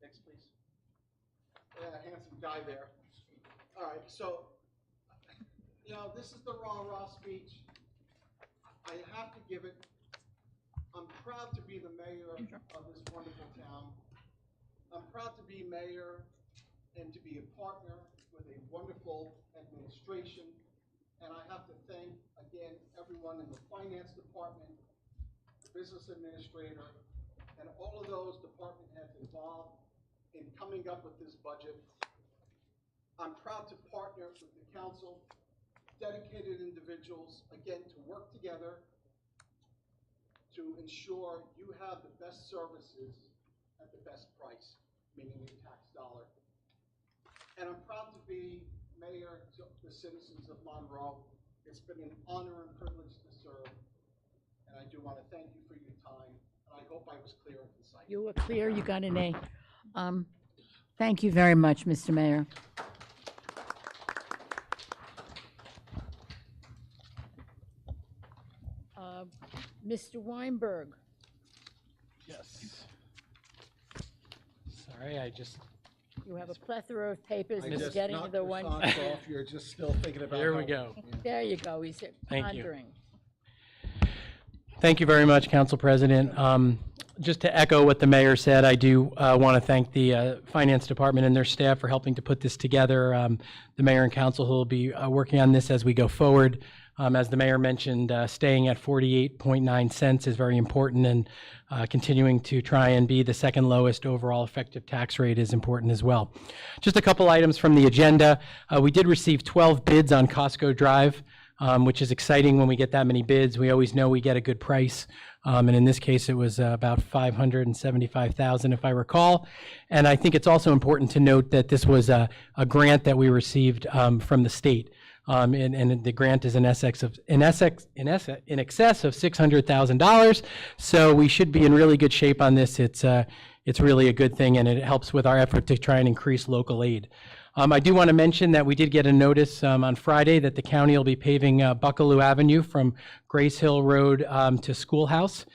Next, please. Yeah, handsome guy there. All right, so, this is the rah-rah speech. I have to give it. I'm proud to be the mayor of this wonderful town. I'm proud to be mayor and to be a partner with a wonderful administration. And I have to thank, again, everyone in the finance department, the business administrator, and all of those department heads involved in coming up with this budget. I'm proud to partner with the council, dedicated individuals, again, to work together to ensure you have the best services at the best price, meaning your tax dollar. And I'm proud to be mayor to the citizens of Monroe. It's been an honor and privilege to serve, and I do want to thank you for your time, and I hope I was clear and concise. You were clear, you got an A. Thank you very much, Mr. Mayor. Mr. Weinberg. Yes. Sorry, I just. You have a plethora of papers, I just just getting knocked the your one. socks off. You're just still thinking about There we how- go. There you go, he's Thank you. pondering. Thank you very much, Council President. Just to echo what the mayor said, I do want to thank the Finance Department and their staff for helping to put this together. The mayor and council who will be working on this as we go forward. As the mayor mentioned, staying at 48.9 cents is very important, and continuing to try and be the second lowest overall effective tax rate is important as well. Just a couple items from the agenda. We did receive 12 bids on Costco Drive, which is exciting when we get that many bids. We always know we get a good price. And in this case, it was about $575,000, if I recall. And I think it's also important to note that this was a grant that we received from the state. And the grant is in excess of $600,000. So we should be in really good shape on this. It's really a good thing, and it helps with our effort to try and increase local aid. I do want to mention that we did get a notice on Friday that the county will be paving Buckaloo Avenue from Grace Hill Road to Schoolhouse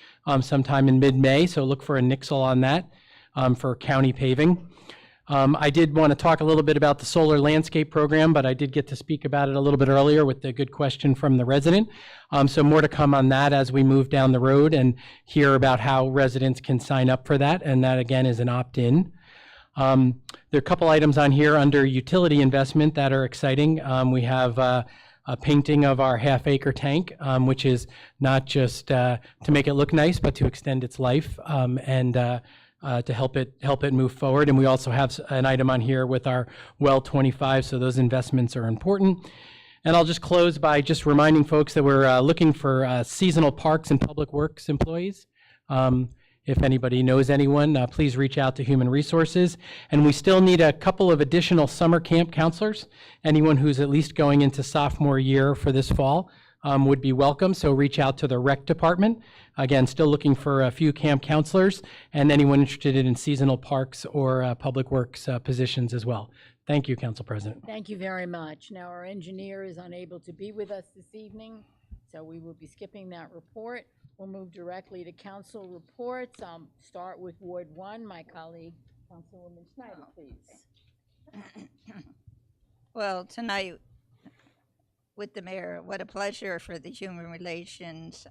sometime in mid-May, so look for a nixle on that for county paving. I did want to talk a little bit about the solar landscape program, but I did get to speak about it a little bit earlier with the good question from the resident. So more to come on that as we move down the road and hear about how residents can sign up for that, and that again is an opt-in. There are a couple items on here under utility investment that are exciting. We have a painting of our half-acre tank, which is not just to make it look nice, but to extend its life and to help it move forward. And we also have an item on here with our well 25, so those investments are important. And I'll just close by just reminding folks that we're looking for seasonal parks and public works employees. If anybody knows anyone, please reach out to Human Resources. And we still need a couple of additional summer camp counselors. Anyone who's at least going into sophomore year for this fall would be welcome, so reach out to the rec department. Again, still looking for a few camp counselors and anyone interested in seasonal parks or public works positions as well. Thank you, Council President. Thank you very much. Now, our engineer is unable to be with us this evening, so we will be skipping that report. We'll move directly to council reports. Start with Ward 1. My colleague, Councilwoman Schneider, please. Well, tonight, with the mayor, what a pleasure for the Human Relations.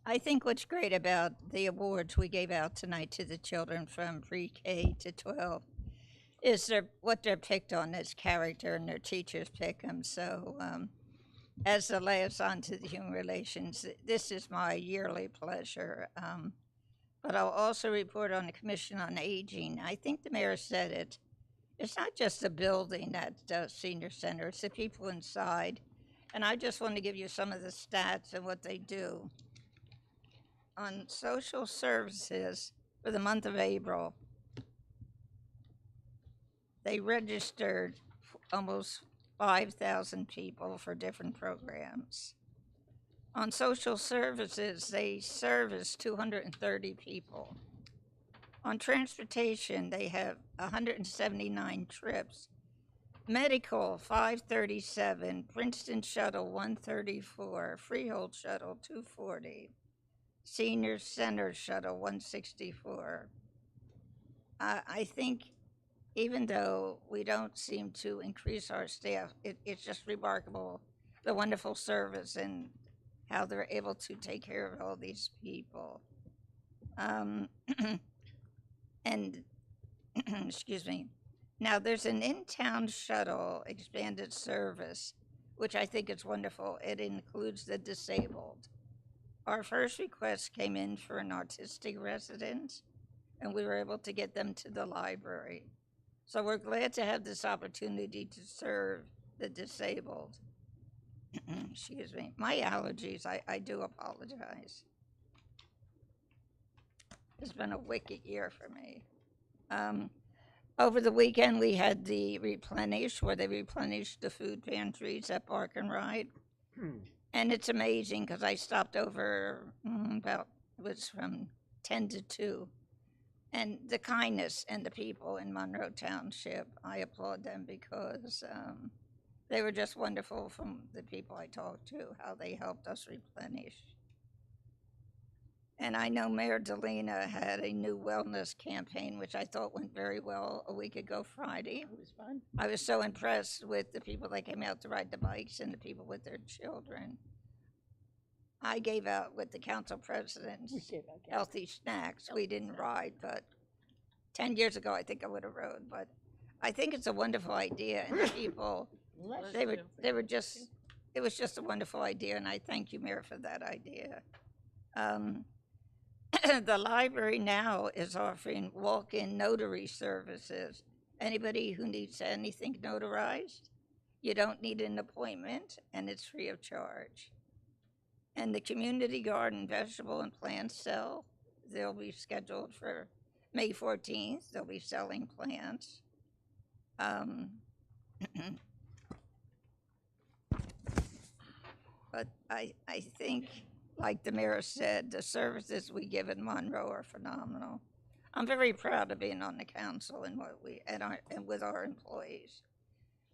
I think what's great about the awards we gave out tonight to the children from pre-K to 12 is what they're picked on as character, and their teachers pick them. So as the liaison to the Human Relations, this is my yearly pleasure. But I'll also report on the Commission on Aging. I think the mayor said it. It's not just the building at the senior center, it's the people inside. And I just want to give you some of the stats and what they do. On social services for the month of April, they registered almost 5,000 people for different programs. On social services, they serviced 230 people. On transportation, they have 179 trips. Medical, 537. Princeton Shuttle, 134. Freehold Shuttle, 240. Senior Center Shuttle, 164. I think even though we don't seem to increase our staff, it's just remarkable, the wonderful service and how they're able to take care of all these people. And, excuse me, now there's an in-town shuttle expanded service, which I think is wonderful. It includes the disabled. Our first request came in for an autistic resident, and we were able to get them to the library. So we're glad to have this opportunity to serve the disabled. Excuse me, my allergies, I do apologize. It's been a wicked year for me. Over the weekend, we had the replenish, where they replenished the food pantries at Park and Ride. And it's amazing because I stopped over it was from 10 to 2. And the kindness and the people in Monroe Township, I applaud them because they were just wonderful from the people I talked to, how they helped us replenish. And I know Mayor Delina had a new wellness campaign, which I thought went very well a week ago Friday. It was fun. I was so impressed with the people that came out to ride the bikes and the people with their children. I gave out with the council presidents healthy snacks. We didn't ride, but 10 years ago I think I would have rode. But I think it's a wonderful idea, and the people, it was just a wonderful idea, and I thank you, Mayor, for that idea. The library now is offering walk-in notary services. Anybody who needs anything notarized, you don't need an appointment, and it's free of charge. And the community garden vegetable and plant sale, they'll be scheduled for May 14th. They'll be selling plants. But I think, like the mayor said, the services we give in Monroe are phenomenal. I'm very proud of being on the council and and with our employees.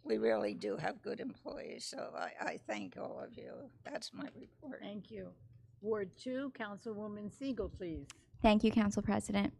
We really do have good employees, so I thank all of you. That's my report. Thank you. Ward 2, Councilwoman Siegel, please. Thank you, Council President.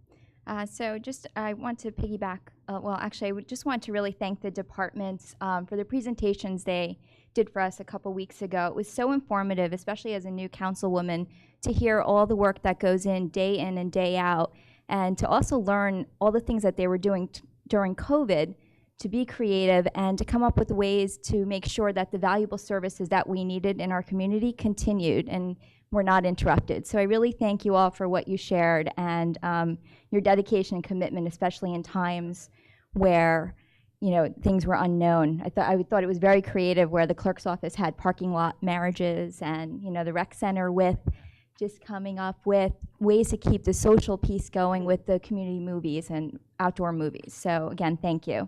So just, I want to piggyback, well, actually, I would just want to really thank the departments for the presentations they did for us a couple weeks ago. It was so informative, especially as a new councilwoman, to hear all the work that goes in and day out, and to also learn all the things that they were doing during COVID to be creative and to come up with ways to make sure that the valuable services that we needed in our community continued and were not interrupted. So I really thank you all for what you shared and your dedication and commitment, especially in times where, you know, things were unknown. I thought it was very creative where the clerk's office had parking lot marriages and, you know, the rec center with just coming up with ways to keep the social piece going with the community movies and outdoor movies. So again, thank you.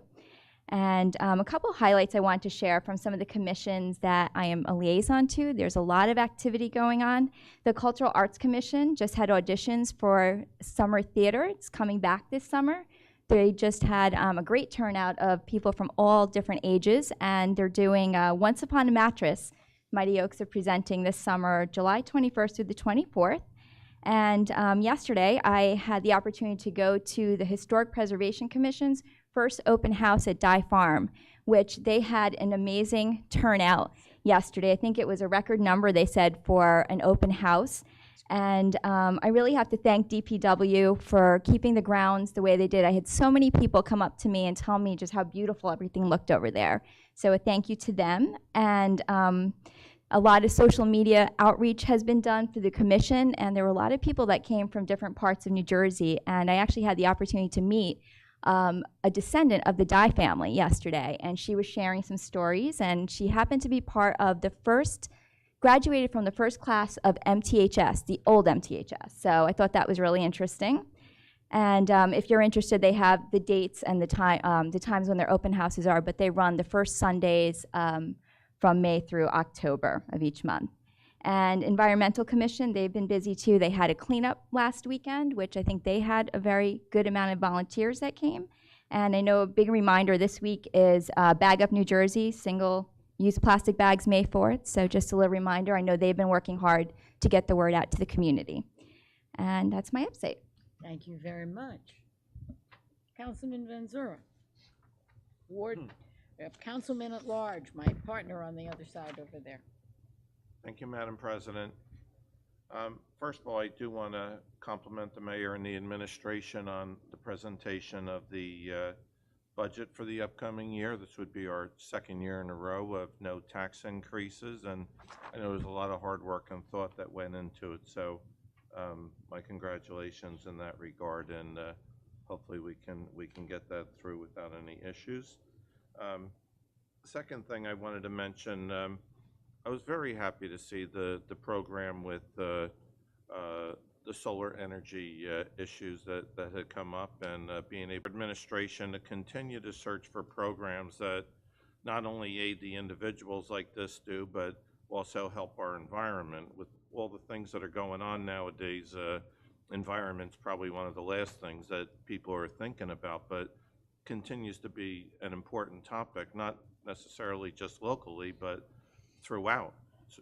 And a couple highlights I want to share from some of the commissions that I am a liaison to. There's a lot of activity going on. The Cultural Arts Commission just had auditions for summer theater. It's coming back this summer. They just had a great turnout of people from all different ages, and they're doing Once Upon a Mattress. Mighty Oaks are presenting this summer, July 21st through the 24th. And yesterday, I had the opportunity to go to the Historic Preservation Commission's first open house at Dye Farm, which they had an amazing turnout yesterday. I think it was a record number, they said, for an open house. And I really have to thank DPW for keeping the grounds the way they did. I had so many people come up to me and tell me just how beautiful everything looked over there. So a thank you to them. And a lot of social media outreach has been done through the commission, and there were a lot of people that came from different parts of New Jersey. And I actually had the opportunity to meet a descendant of the Dye family yesterday, and she was sharing some stories, and she happened to be part of the first, graduated from the first class of MTHS, the old MTHS. So I thought that was really interesting. And if you're interested, they have the dates and the times when their open houses are, but they run the first Sundays from May through October of each month. And Environmental Commission, they've been busy too. They had a cleanup last weekend, which I think they had a very good amount of volunteers that came. And I know a big reminder this week is Bag Up New Jersey, single-use plastic bags May 4th. So just a little reminder, I know they've been working hard to get the word out to the community. And that's my update. Thank you very much. Councilman Van Zura. Ward, Councilman at Large, my partner on the other side over there. Thank you, Madam President. First of all, I do want to compliment the mayor and the administration on the presentation of the budget for the upcoming year. This would be our second year in a row of no tax increases, and I know there's a lot of hard work and thought that went into it. So my congratulations in that regard, and hopefully we can get that through without any issues. Second thing I wanted to mention, I was very happy to see the program with the solar energy issues that had come up, and being able administration to continue to search for programs that not only aid the individuals like this do, but also help our environment. With all the things that are going on nowadays, environment's probably one of the last things that people are thinking about, but continues to be an important topic, not necessarily just locally, but throughout.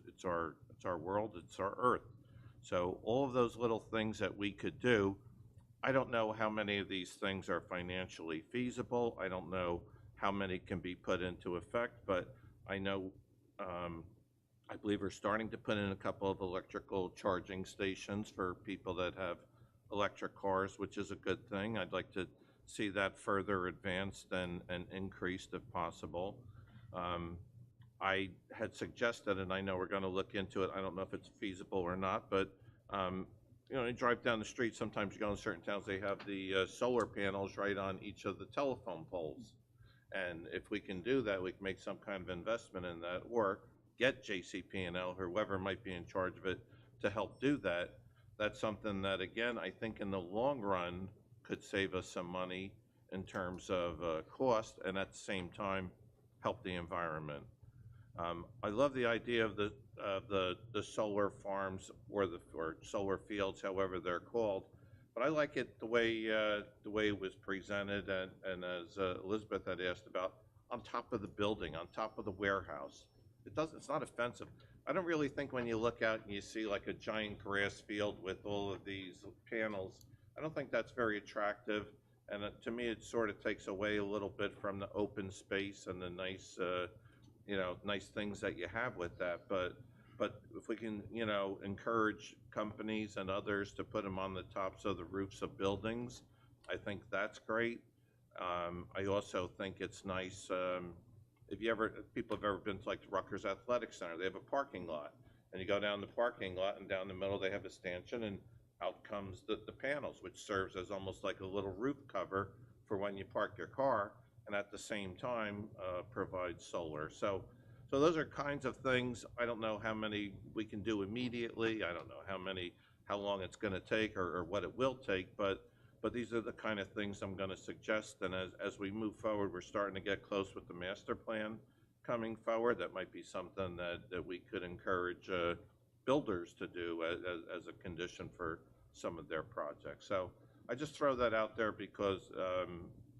It's our world, it's our earth. So all of those little things that we could do, I don't know how many of these things are financially feasible. I don't know how many can be put into effect, but I know, I believe we're starting to put in a couple of electrical charging stations for people that have electric cars, which is a good thing. I'd like to see that further advanced and increased if possible. I had suggested, and I know we're going to look into it, I don't know if it's feasible or not, but you know, you drive down the street, sometimes you go in certain towns, they have the solar panels right on each of the telephone poles. And if we can do that, we can make some kind of investment in that, or get JCP&L, or whoever might be in charge of it, to help do that. That's something that, again, I think in the long run could save us some money in terms of cost, and at the same time help the environment. I love the idea of the solar farms or solar fields, however they're called, but I like it the way it was presented, and as Elizabeth had asked about, on top of the building, on top of the warehouse. It's not offensive. I don't really think when you look out and you see like a giant grass field with all of these panels I don't think that's very attractive, and to me, it sort of takes away a little bit from the open space and the nice, nice things that you have with that. But if we can, encourage companies and others to put them on the tops of the roofs of buildings, I think that's great. I also think it's nice, if people have ever been to like the Rutgers Athletic Center, they have a parking lot. And you go down the parking lot, and down the middle they have a stanchion, and out comes the panels, which serves as almost like a little roof cover for when you park your car, and at the same time provides solar. So those are kinds of things. I don't know how many we can do immediately. I don't know how long it's going to take or what it will take, but these are the kind of things I'm going to suggest. And as we move forward, we're starting to get close with the master plan coming forward. That might be something that we could encourage builders to do as a condition for some of their projects. So I just throw that out there because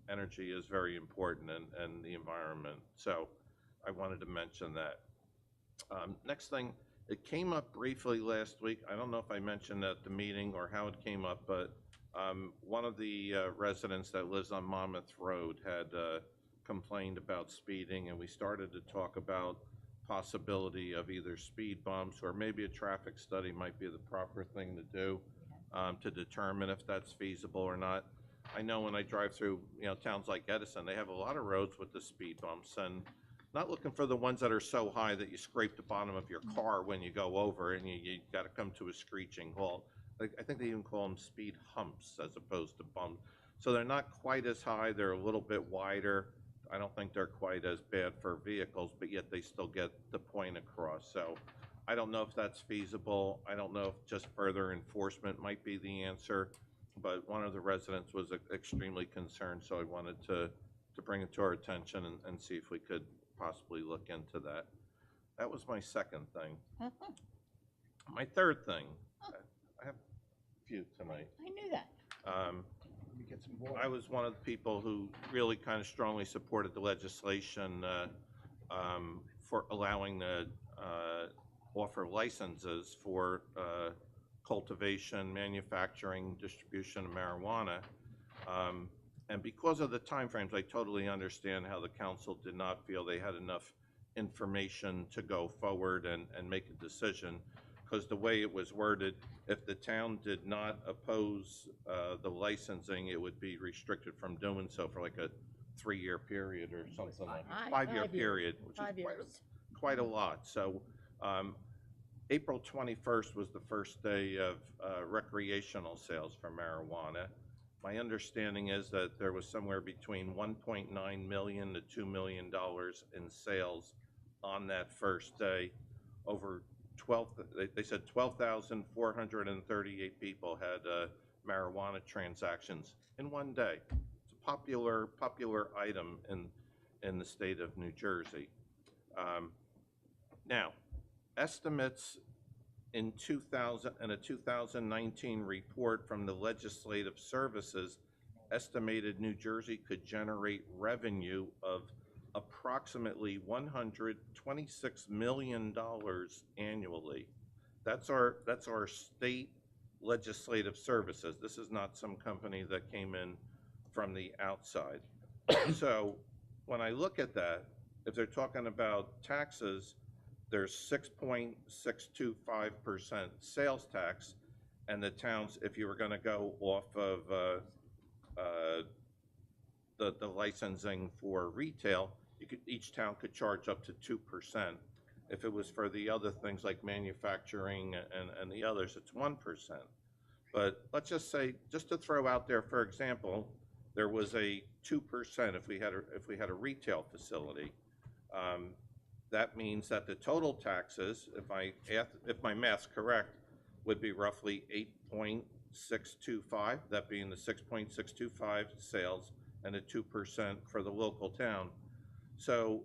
energy is very important and the environment. So I wanted to mention that. Next thing, it came up briefly last week. I don't know if I mentioned at the meeting or how it came up, but one of the residents that lives on Monmouth Road had complained about speeding, and we started to talk about possibility of either speed bumps or maybe a traffic study might be the proper thing to do to determine if that's feasible or not. I know when I drive through towns like Edison, they have a lot of roads with the speed bumps, and not looking for the ones that are so high that you scrape the bottom of your car when you go over and you got to come to a screeching halt. I think they even call them speed humps as opposed to bumps. So they're not quite as high, they're a little bit wider. I don't think they're quite as bad for vehicles, but yet they still get the point across. So I don't know if that's feasible. I don't know if just further enforcement might be the answer, but one of the residents was extremely concerned, so I wanted to bring it to our attention and see if we could possibly look into that. That was my second thing. My third thing, I have a few tonight. I knew that. I was one of the people who really kind of strongly supported the legislation for allowing the offer licenses for cultivation, manufacturing, distribution of marijuana. And because of the timeframes, I totally understand how the council did not feel they had enough information to go forward and make a decision. Because the way it was worded, if the town did not oppose the licensing, it would be restricted from doing so for like a 3-year period or something like that. 5-year period, which is quite a lot. So April 21st was the first day of recreational sales for marijuana. My understanding is that there was somewhere between $1.9 million to $2 million in sales on that first day. Over they said 12,438 people had marijuana transactions in one day. It's a popular item in the state of New Jersey. Now, estimates in a 2019 report from the Legislative Services estimated New Jersey could generate revenue of approximately $126 million annually. That's our state legislative services. This is not some company that came in from the outside. So when I look at that, if they're talking about taxes, there's 6.625% sales tax, and the towns, if you were going to go off of the licensing for retail, each town could charge up to 2%. If it was for the other things like manufacturing and the others, it's 1%. But let's just say, just to throw out there, for example, there was a 2% if we had a retail facility. That means that the total taxes, if my math's correct, would be roughly 8.625, that being the 6.625 sales and the 2% for the local town. So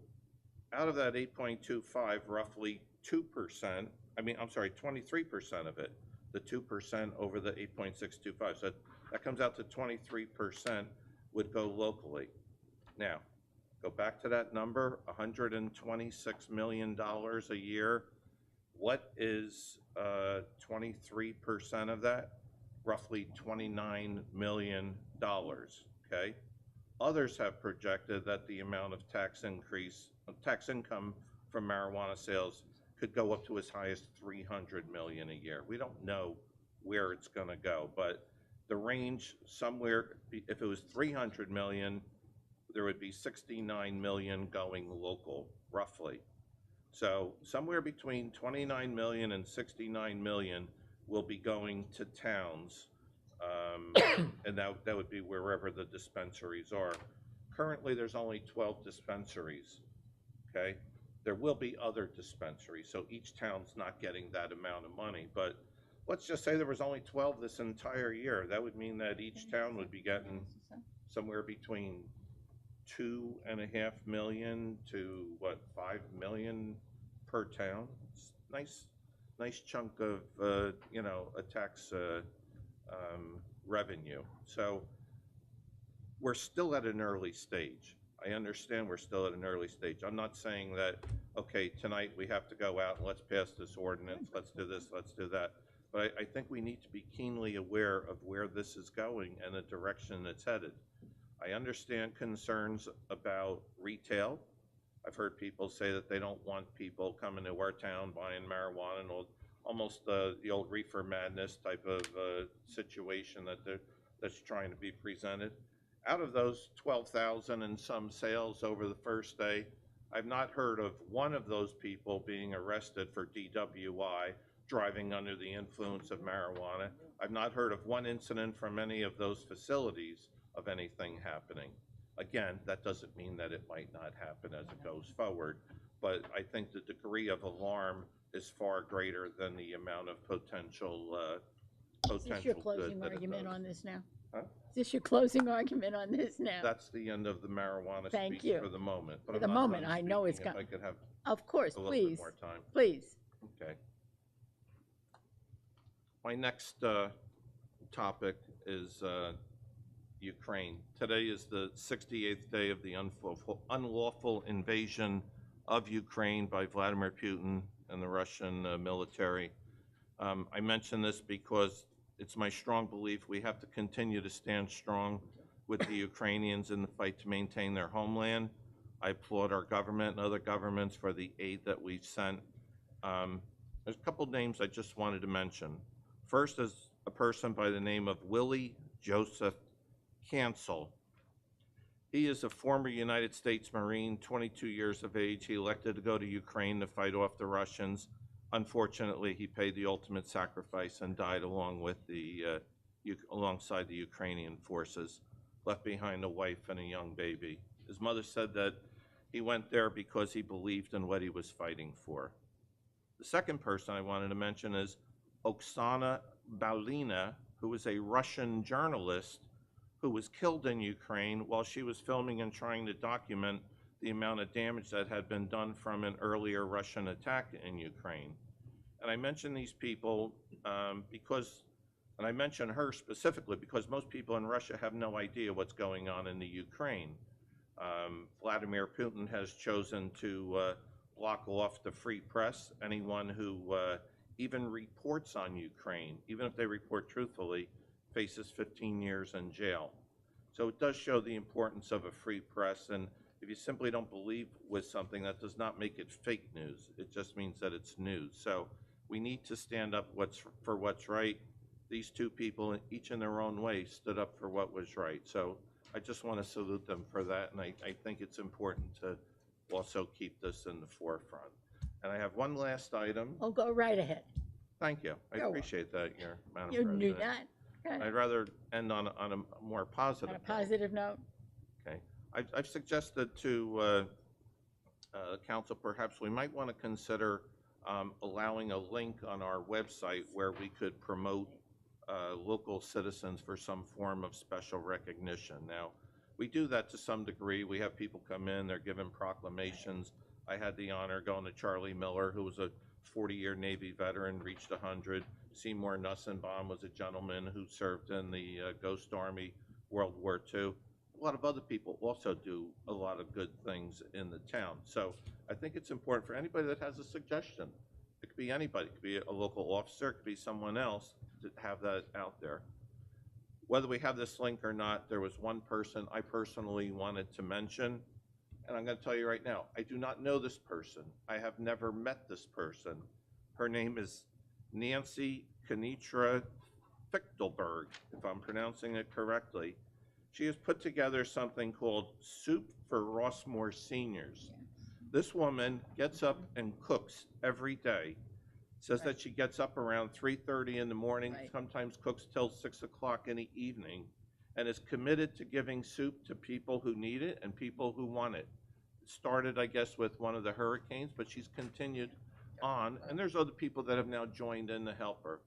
out of that 8.25, roughly 23% of it, the 2% over the 8.625. So that comes out to 23% would go locally. Now, go back to that number, $126 million a year. What is 23% of that? roughly $29 million, okay? Others have projected that the amount of tax income from marijuana sales could go up to as high as $300 million a year. We don't know where it's gonna go, but the range somewhere, if it was 300 million, there would be 69 million going local, roughly. So somewhere between 29 million and 69 million will be going to towns, and that would be wherever the dispensaries are. Currently, there's only 12 dispensaries, okay? There will be other dispensaries, so each town's not getting that amount of money, but let's just say there was only 12 this entire year. That would mean that each town would be getting somewhere between 2.5 million to what, 5 million per town. It's nice chunk of a tax revenue. So we're still at an early stage. I understand we're still at an early stage. I'm not saying that, okay, tonight we have to go out and let's pass this ordinance, let's do this, let's do that. But I think we need to be keenly aware of where this is going and the direction it's headed. I understand concerns about retail. I've heard people say that they don't want people coming to our town buying marijuana and almost the old reefer madness type of situation that's trying to be presented. Out of those 12,000 and some sales over the first day, I've not heard of one of those people being arrested for DWI, driving under the influence of marijuana. I've not heard of one incident from any of those facilities of anything happening. Again, that doesn't mean that it might not happen as it goes forward, but I think the degree of alarm is far greater than the amount of potential Is this your good closing that it argument does. on this now? Huh? Is this your closing argument on this now? That's the end of the marijuana Thank speech you. for the moment. But For I'm the not moment, done I know it's speaking. coming. If I could have Of course, a little bit please, more time. please. Okay. My next topic is Ukraine. Today is the 68th day of the unlawful invasion of Ukraine by Vladimir Putin and the Russian military. I mention this because it's my strong belief we have to continue to stand strong with the Ukrainians in the fight to maintain their homeland. I applaud our government and other governments for the aid that we've sent. There's a couple names I just wanted to mention. First is a person by the name of Willie Joseph Cancel. He is a former United States Marine, 22 years of age. He elected to go to Ukraine to fight off the Russians. Unfortunately, he paid the ultimate sacrifice and died alongside the Ukrainian forces, left behind a wife and a young baby. His mother said that he went there because he believed in what he was fighting for. The second person I wanted to mention is Oksana Balina, who was a Russian journalist who was killed in Ukraine while she was filming and trying to document the amount of damage that had been done from an earlier Russian attack in Ukraine. And I mention these people and I mention her specifically because most people in Russia have no idea what's going on in the Ukraine. Vladimir Putin has chosen to block off the free press. Anyone who even reports on Ukraine, even if they report truthfully, faces 15 years in jail. So it does show the importance of a free press, and if you simply don't believe with something, that does not make it fake news. It just means that it's news. So we need to stand up for what's right. These two people, each in their own way, stood up for what was right. So I just want to salute them for that, and I think it's important to also keep this in the forefront. And I have one last item. Oh, go right ahead. Thank you. I You're appreciate that, Madam You President. knew that. Okay. I'd rather end on a more positive On a note. positive note. Okay. I've suggested to council perhaps we might want to consider allowing a link on our website where we could promote local citizens for some form of special recognition. Now, we do that to some degree. We have people come in, they're given proclamations. I had the honor going to Charlie Miller, who was a 40-year Navy veteran, reached 100. Seymour Nussenbaum was a gentleman who served in the Ghost Army, World War II. A lot of other people also do a lot of good things in the town. So I think it's important for anybody that has a suggestion It could be anybody. It could be a local officer. It could be someone else to have that out there. Whether we have this link or not, there was one person I personally wanted to mention, and I'm going to tell you right now, I do not know this person. I have never met this person. Her name is Nancy Kenitra Fichtelberg, if I'm pronouncing it correctly. She has put together something called Soup for Rossmore Seniors. This woman gets up and cooks every day. Says that she gets up around 3:30 in the morning, sometimes cooks till 6 o'clock in the evening, and is committed to giving soup to people who need it and people who want it. It started, I guess, with one of the hurricanes, but she's continued on, and there's other people that have now joined in to help her.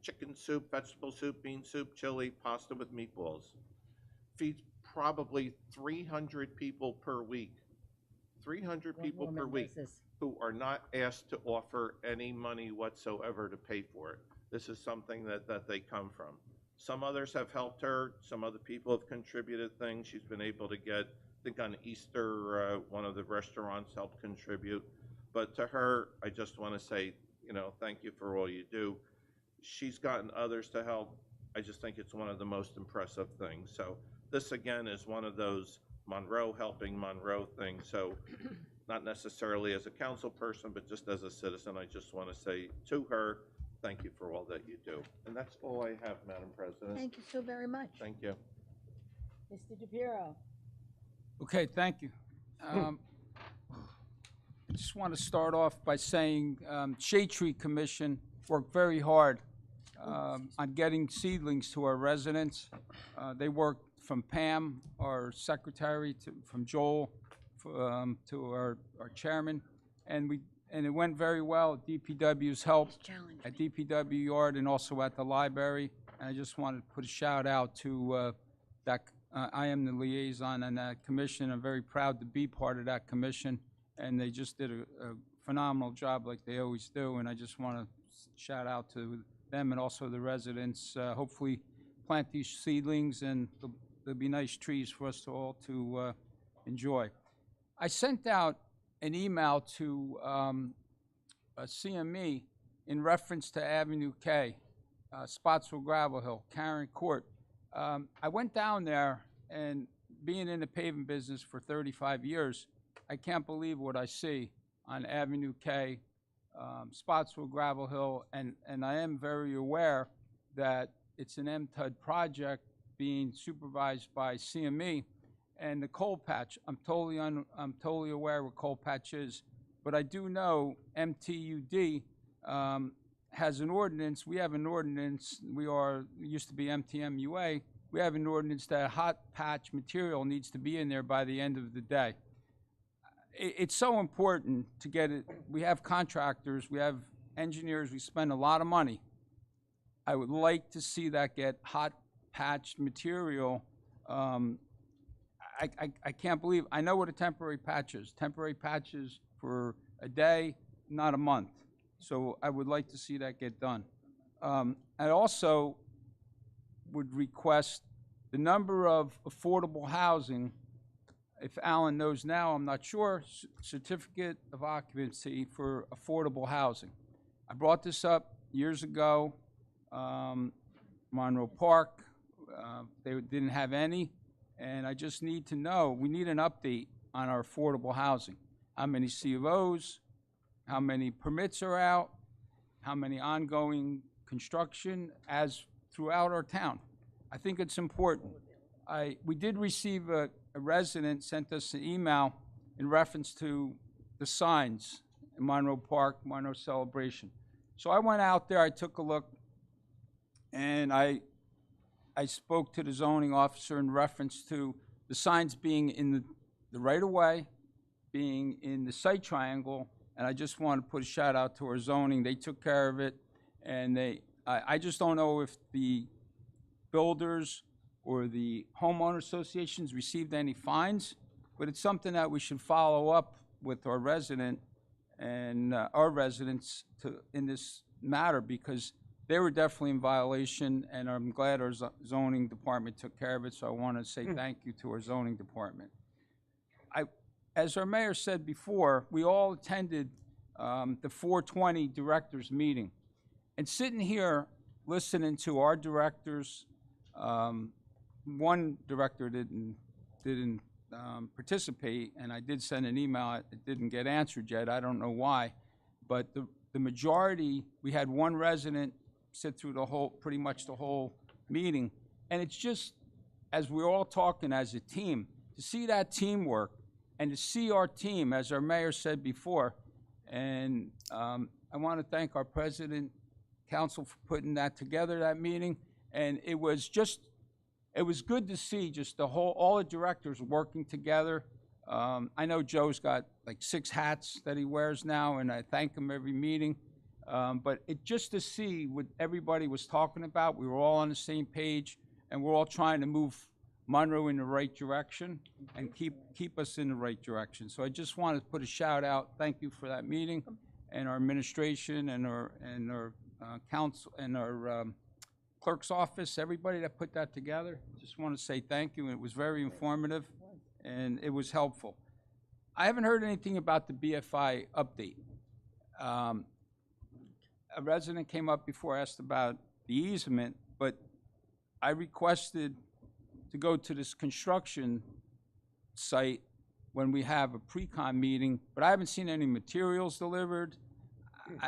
Chicken soup, vegetable soup, bean soup, chili, pasta with meatballs. Feeds probably 300 people per week. 300 people per week who are not asked to offer any money whatsoever to pay for it. This is something that they come from. Some others have helped her. Some other people have contributed things. She's been able to get, I think on Easter, one of the restaurants helped contribute. But to her, I just want to say, thank you for all you do. She's gotten others to help. I just think it's one of the most impressive things. So this, again, is one of those Monroe helping Monroe things. So not necessarily as a council person, but just as a citizen, I just want to say to her, thank you for all that you do. And that's all I have, Madam President. Thank you so very much. Thank you. Mr. DePiero. Okay, thank you. I just want to start off by saying Shade Tree Commission worked very hard on getting seedlings to our residents. They worked from Pam, our secretary, from Joel, to our chairman, and it went very well. DPW's help at DPW Yard and also at the library. And I just wanted to put a shout out to that. I am the liaison on that commission. I'm very proud to be part of that commission, and they just did a phenomenal job like they always do. And I just want to shout out to them and also the residents. Hopefully plant these seedlings and there'll be nice trees for us all to enjoy. I sent out an email to CME in reference to Avenue K, Spotsville Gravel Hill, Karen Court. I went down there, and being in the paving business for 35 years, I can't believe what I see on Avenue K, Spotsville Gravel Hill, and I am very aware that it's an MTUD project being supervised by CME. And the coal patch, I'm totally aware what coal patch is, but I do know MTUD has an ordinance. We have an ordinance. We used to be MTMUA. We have an ordinance that hot patch material needs to be in there by the end of the day. It's so important to get it. We have contractors, we have engineers, we spend a lot of money. I would like to see that get hot patched material. I can't believe, I know what a temporary patch is. Temporary patches for a day, not a month. So I would like to see that get done. I also would request the number of affordable housing, if Alan knows now, I'm not sure, certificate of occupancy for affordable housing. I brought this up years ago, Monroe Park, they didn't have any, and I just need to know, we need an update on our affordable housing. How many C of Os, how many permits are out, how many ongoing construction as throughout our town. I think it's important. We did receive a resident sent us an email in reference to the signs in Monroe Park, Monroe Celebration. So I went out there, I took a look, and I spoke to the zoning officer in reference to the signs being in the right-of-way, being in the site triangle, and I just want to put a shout out to our zoning. They took care of it, and I just don't know if the builders or the homeowner associations received any fines, but it's something that we should follow up with our resident and our residents in this matter, because they were definitely in violation, and I'm glad our zoning department took care of it, so I want to say thank you to our zoning department. As our mayor said before, we all attended the 420 directors meeting. And sitting here, listening to our directors, one director didn't participate, and I did send an email. It didn't get answered yet. I don't know why. But the majority, we had one resident sit through pretty much the whole meeting. And it's just, as we're all talking as a team, to see that teamwork and to see our team, as our mayor said before, and I want to thank our president, council for putting that together, that meeting. And it was good to see just all the directors working together. I know Joe's got like 6 hats that he wears now, and I thank him every meeting. But just to see what everybody was talking about, we were all on the same page, and we're all trying to move Monroe in the right direction and keep us in the right direction. So I just wanted to put a shout out. Thank you for that meeting, and our administration and our council and our clerk's office, everybody that put that together. Just want to say thank you. It was very informative, and it was helpful. I haven't heard anything about the BFI update. A resident came up before, asked about the easement, but I requested to go to this construction site when we have a pre-con meeting, but I haven't seen any materials delivered.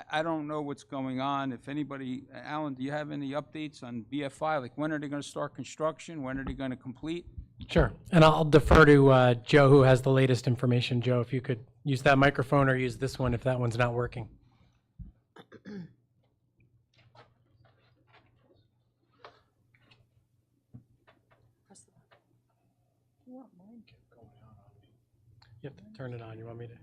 I don't know what's going on. If anybody, Alan, do you have any updates on BFI? Like, when are they going to start construction? When are they going to complete? Sure. And I'll defer to Joe, who has the latest information. Joe, if you could use that microphone or use this one if that one's not working. You have to turn it on. You want me to?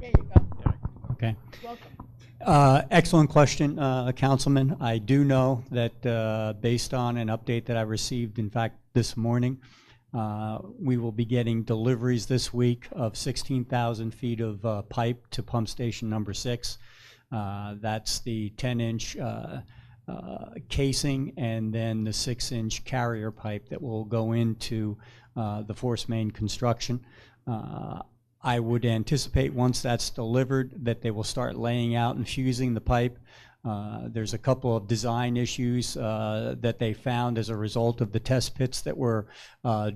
There you go. Okay. Welcome. Excellent question, Councilman. I do know that based on an update that I received, in fact, this morning, we will be getting deliveries this week of 16,000 feet of pipe to pump station number 6. That's the 10-inch casing and then the 6-inch carrier pipe that will go into the force main construction. I would anticipate once that's delivered that they will start laying out and fusing the pipe. There's a couple of design issues that they found as a result of the test pits that were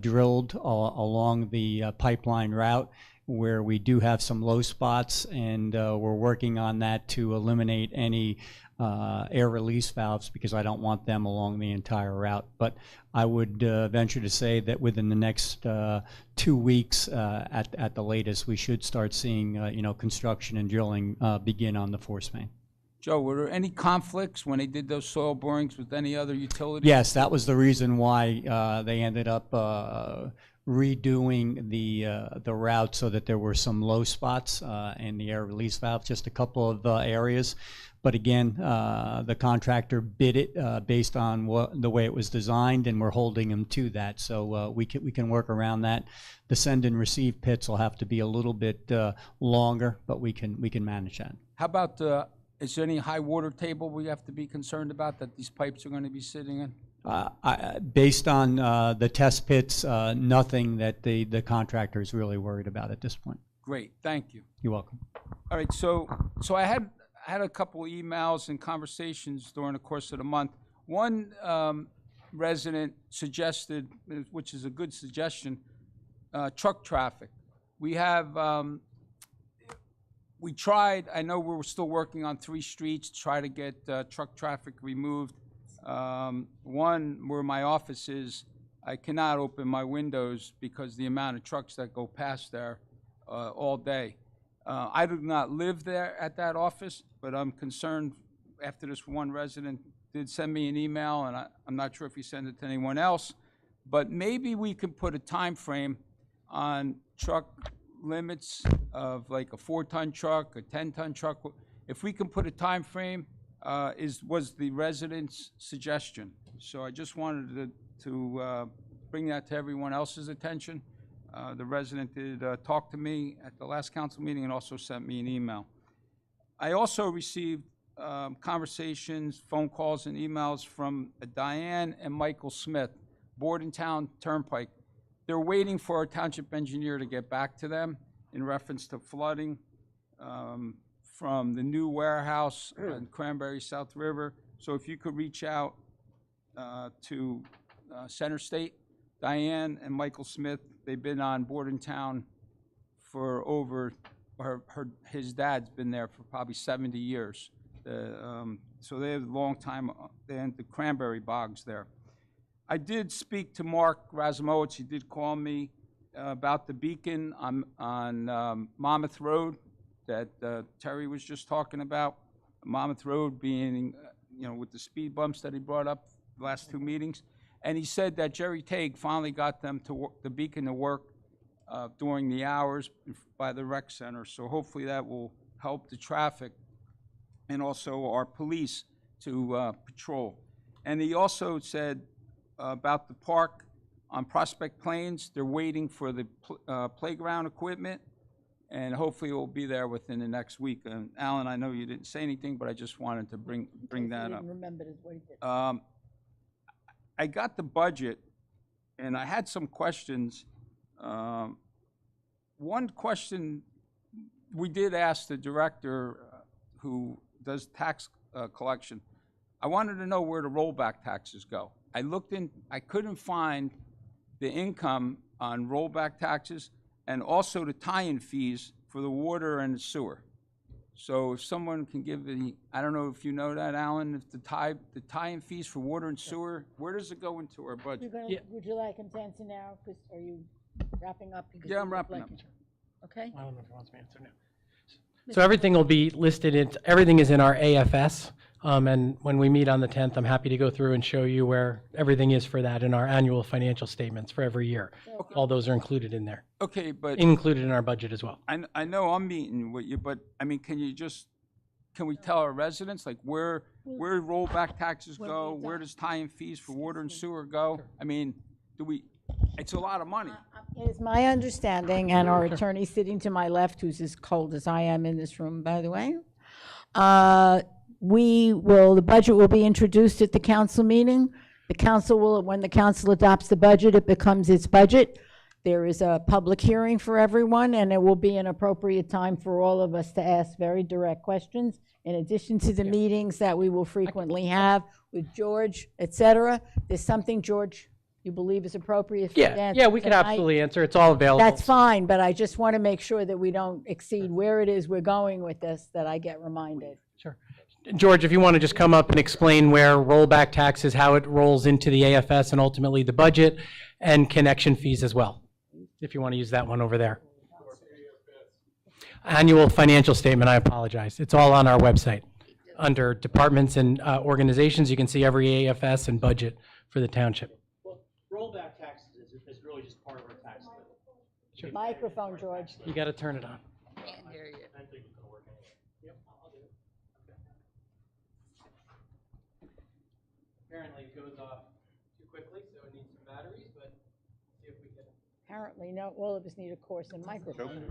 drilled along the pipeline route, where we do have some low spots, and we're working on that to eliminate any air release valves, because I don't want them along the entire route. But I would venture to say that within the next 2 weeks at the latest, we should start seeing construction and drilling begin on the force main. Joe, were there any conflicts when they did those soil borings with any other utilities? Yes, that was the reason why they ended up redoing the route so that there were some low spots in the air release valve, just a couple of areas. But again, the contractor bid it based on the way it was designed, and we're holding them to that. So we can work around that. The send and receive pits will have to be a little bit longer, but we can manage that. How about, is there any high water table we have to be concerned about that these pipes are going to be sitting in? Based on the test pits, nothing that the contractor is really worried about at this point. Great, thank you. You're welcome. All right, so I had a couple of emails and conversations during the course of the month. One resident suggested, which is a good suggestion, truck traffic. We have, we tried, I know we're still working on 3 streets to try to get truck traffic removed. One, where my office is, I cannot open my windows because the amount of trucks that go past there all day. I do not live there at that office, but I'm concerned after this one resident did send me an email, and I'm not sure if he sent it to anyone else, but maybe we could put a time frame on truck limits of like a 4-ton truck, a 10-ton truck. If we can put a time frame, was the resident's suggestion. So I just wanted to bring that to everyone else's attention. The resident did talk to me at the last council meeting and also sent me an email. I also received conversations, phone calls, and emails from Diane and Michael Smith, Bordentown Turnpike. They're waiting for our township engineer to get back to them, in reference to flooding from the new warehouse on Cranberry South River. So if you could reach out to Center State, Diane and Michael Smith, they've been on Bordentown for over, his dad's been there for probably 70 years. So they have a long time, they're in the cranberry bogs there. I did speak to Mark Razumowitz, he did call me about the beacon on Monmouth Road that Terry was just talking about. Monmouth Road being, with the speed bumps that he brought up the last 2 meetings. And he said that Jerry Tague finally got them to work, the beacon to work during the hours by the rec center. So hopefully that will help the traffic and also our police to patrol. And he also said about the park on Prospect Plains, they're waiting for the playground equipment, and hopefully it will be there within the next week. And Alan, I know you didn't say anything, but I just wanted to bring that up. Remember what he did. I got the budget, and I had some questions. One question, we did ask the director who does tax collection. I wanted to know where the rollback taxes go. I looked in, I couldn't find the income on rollback taxes and also the tie-in fees for the water and the sewer. So if someone can give the, I don't know if you know that, Alan, if the tie-in fees for water and sewer, where does it go into our budget? Would you like him to answer now? Because are you wrapping up? Because Yeah, you I'm look wrapping like- up. Okay. I don't know if he wants me to answer now. So everything will be listed, everything is in our AFS, and when we meet on the 10th, I'm happy to go through and show you where everything is for that in our annual financial statements for every year. All those are included in there, Okay, but included in our budget as well. I know I'm meeting with you, but I mean, can we tell our residents, like where rollback taxes go? Where does tie-in fees for water and sewer go? I mean, it's a lot of money. It is my understanding, and our attorney sitting to my left, who's as cold as I am in this room, by the way, the budget will be introduced at the council meeting. The council will, when the council adopts the budget, it becomes its budget. There is a public hearing for everyone, and it will be an appropriate time for all of us to ask very direct questions, in addition to the meetings that we will frequently have with George, et cetera. There's something, George, you believe is appropriate for you to answer Yeah, we can tonight? absolutely answer. It's all available. That's fine, but I just want to make sure that we don't exceed where it is we're going with this, that I get reminded. Sure. George, if you want to just come up and explain where rollback taxes, how it rolls into the AFS and ultimately the budget, and connection fees as well, if you want to use that one over there. Annual financial statement, I apologize. It's all on our website. Under departments and organizations, you can see every AFS and budget for the township. Rollback taxes is really just part of our tax bill. Microphone, George. You got to turn it on. Can't hear you. I think it's gonna work anyway. Yep, I'll do it. Apparently it goes off too quickly, so it needs some batteries, but see if we can. Apparently, no, all of us need a course in microphone.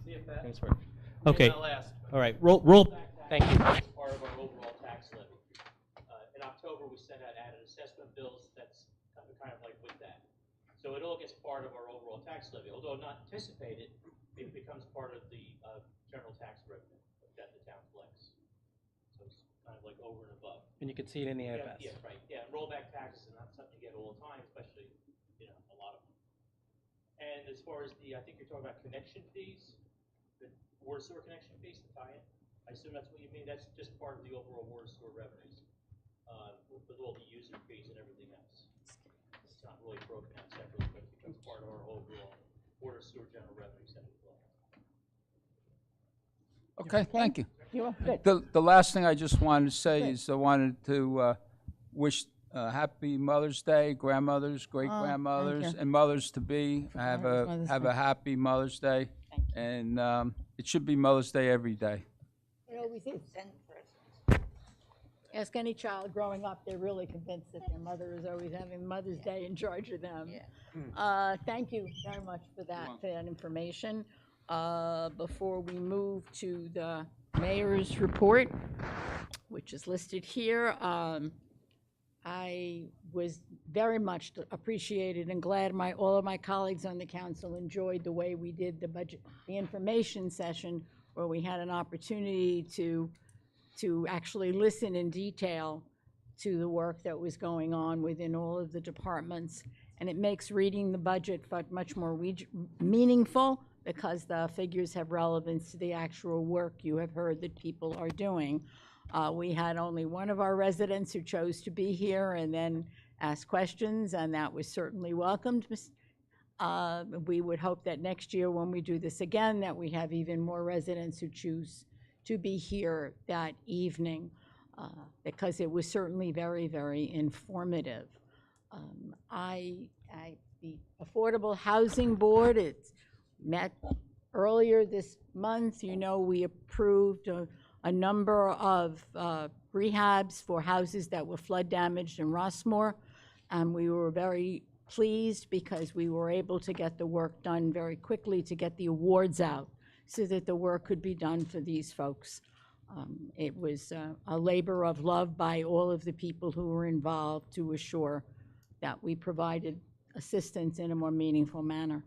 See if that. That's work. Okay. May not last. All right. Roll. Thank you. It's part of our overall tax levy. In October, we sent out added assessment bills. That's kind of like with that. So it all gets part of our overall tax levy. Although not anticipated, it becomes part of the general tax revenue that the town collects. So it's kind of like over and above. And you can see it in the AFS. Yeah, right. Yeah, rollback taxes are not something you get all the time, especially, a lot of them. And as far as I think you're talking about connection fees, the water sewer connection fees, the tie-in. I assume that's what you mean. That's just part of the overall water sewer revenues, with all the user fees and everything else. It's not really broken out separately, but it becomes part of our overall water sewer general revenues that we collect. Okay, thank you. You are good. The last thing I just wanted to say is I wanted to wish happy Mother's Day, grandmothers, great-grandmothers, you. and mothers-to-be. Mother's Have Day. a happy Mother's Day, and it should be Mother's Day every day. It always is. Ask any child growing up, they're really convinced that their mother is always having Mother's Day in charge of them. Thank you very much for that information. Before we move to the mayor's report, which is listed here, I was very much appreciated and glad all of my colleagues on the council enjoyed the way we did the information session, where we had an opportunity to actually listen in detail to the work that was going on within all of the departments. And it makes reading the budget much more meaningful, because the figures have relevance to the actual work you have heard that people are doing. We had only one of our residents who chose to be here and then ask questions, and that was certainly welcomed. We would hope that next year when we do this again, that we have even more residents who choose to be here that evening, because it was certainly very, very informative. The Affordable Housing Board, it's met earlier this month. You know, we approved a number of rehabs for houses that were flood damaged in Rossmore, and we were very pleased because we were able to get the work done very quickly, to get the awards out so that the work could be done for these folks. It was a labor of love by all of the people who were involved to assure that we provided assistance in a more meaningful manner,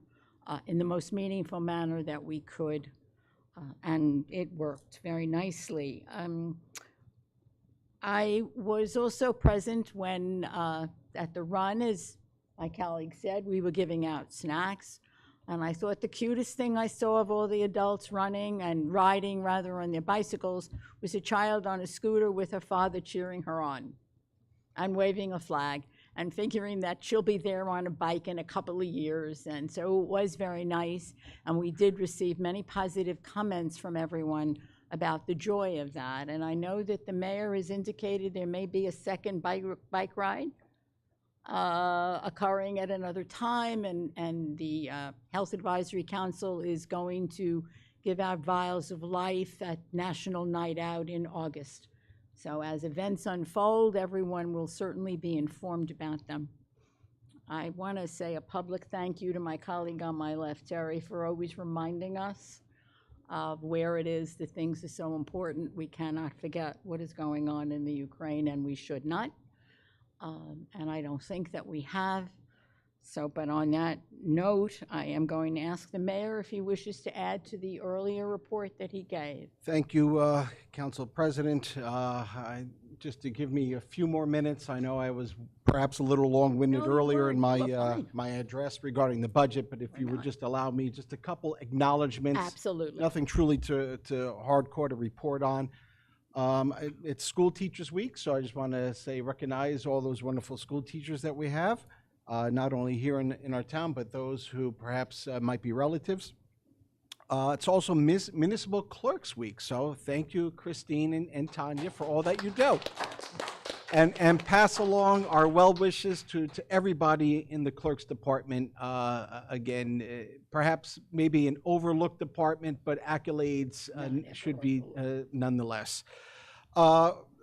in the most meaningful manner that we could, and it worked very nicely. I was also present when, at the run, as my colleague said, we were giving out snacks, and I thought the cutest thing I saw of all the adults running and riding, rather, on their bicycles was a child on a scooter with her father cheering her on and waving a flag, and figuring that she'll be there on a bike in a couple of years. And so it was very nice, and we did receive many positive comments from everyone about the joy of that. And I know that the mayor has indicated there may be a second bike ride occurring at another time, and the Health Advisory Council is going to give out vials of life at National Night Out in August. So as events unfold, everyone will certainly be informed about them. I want to say a public thank you to my colleague on my left, Terry, for always reminding us of where it is that things are so important. We cannot forget what is going on in the Ukraine, and we should not. And I don't think that we have. So, but on that note, I am going to ask the mayor if he wishes to add to the earlier report that he gave. Thank you, Council President. Just to give me a few more minutes, I know I was perhaps a little long-winded earlier in my address regarding the budget, but if you would just allow me just a couple acknowledgments. Absolutely. Nothing truly to hardcore to report on. It's School Teachers Week, so I just want to say recognize all those wonderful school teachers that we have. Not only here in our town, but those who perhaps might be relatives. It's also Municipal Clerks Week, so thank you, Christine and Tanya, for all that you do. And pass along our well wishes to everybody in the Clerks Department. Again, perhaps maybe an overlooked department, but accolades should be nonetheless.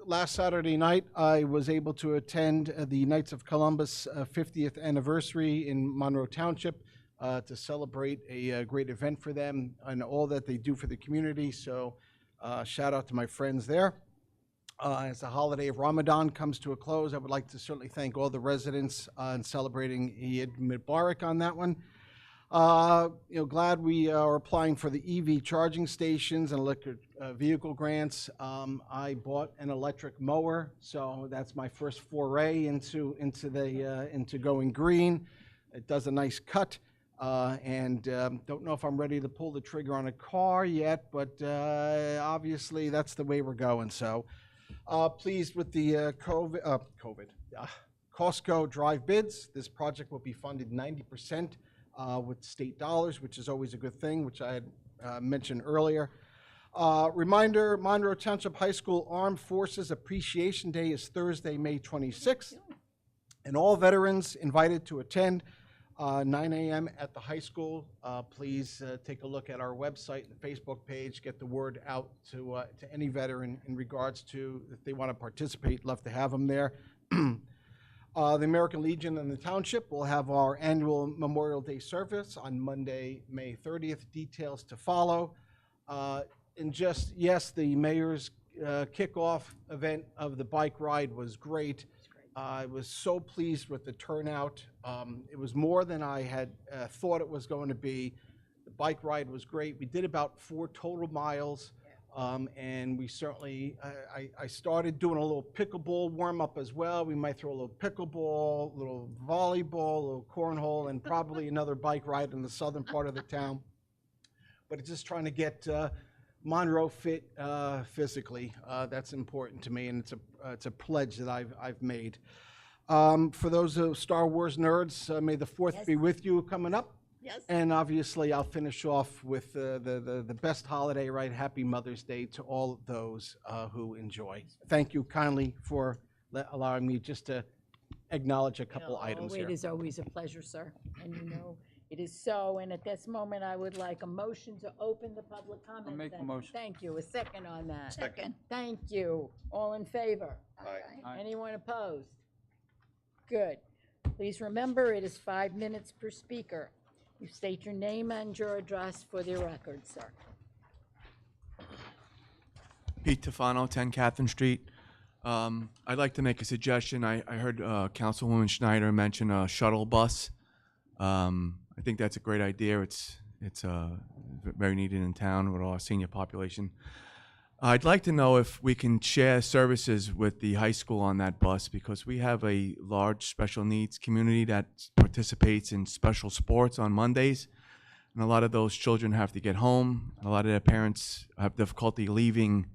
Last Saturday night, I was able to attend the Knights of Columbus 50th anniversary in Monroe Township to celebrate a great event for them and all that they do for the community. So shout out to my friends there. As the holiday of Ramadan comes to a close, I would like to certainly thank all the residents in celebrating Eid Mubarak on that one. Glad we are applying for the EV charging stations and electric vehicle grants. I bought an electric mower, so that's my first foray into going green. It does a nice cut, and don't know if I'm ready to pull the trigger on a car yet, but obviously that's the way we're going. So pleased with the Costco drive bids. This project will be funded 90%. With state dollars, which is always a good thing, which I had mentioned earlier. Reminder, Monroe Township High School Armed Forces Appreciation Day is Thursday, May 26th, and all veterans invited to attend 9 a.m. at the high school. Please take a look at our website and Facebook page, get the word out to any veteran in regards to if they want to participate, love to have them there. The American Legion and the Township will have our annual Memorial Day service on Monday, May 30th. Details to follow. And yes, the mayor's kickoff event of the bike ride was great. I was so pleased with the turnout. It was more than I had thought it was going to be. The bike ride was great. We did about 4 total miles. And we certainly, I started doing a little pickleball warm-up as well. We might throw a little pickleball, a little volleyball, a little cornhole, and probably another bike ride in the southern part of the town. But it's just trying to get Monroe fit physically. That's important to me, and it's a pledge that I've made. For those Star Wars nerds, may the 4th be with you coming up. Yes. And obviously, I'll finish off with the best holiday, right? Happy Mother's Day to all of those who enjoy. Thank you kindly for allowing me just to acknowledge a couple items here. It is always a pleasure, sir, and you know it is so. And at this moment, I would like a motion to open the public comment I'll make a session. motion. Thank you. A second on that. Second. Thank you. All in favor? Aye. Anyone opposed? Good. Please remember, it is 5 minutes per speaker. You state your name and your address for the record, sir. Pete Tefano, 10 Catherine Street. I'd like to make a suggestion. I heard Councilwoman Schneider mention a shuttle bus. I think that's a great idea. It's very needed in town with our senior population. I'd like to know if we can share services with the high school on that bus, because we have a large special needs community that participates in special sports on Mondays. And a lot of those children have to get home. A lot of their parents have difficulty leaving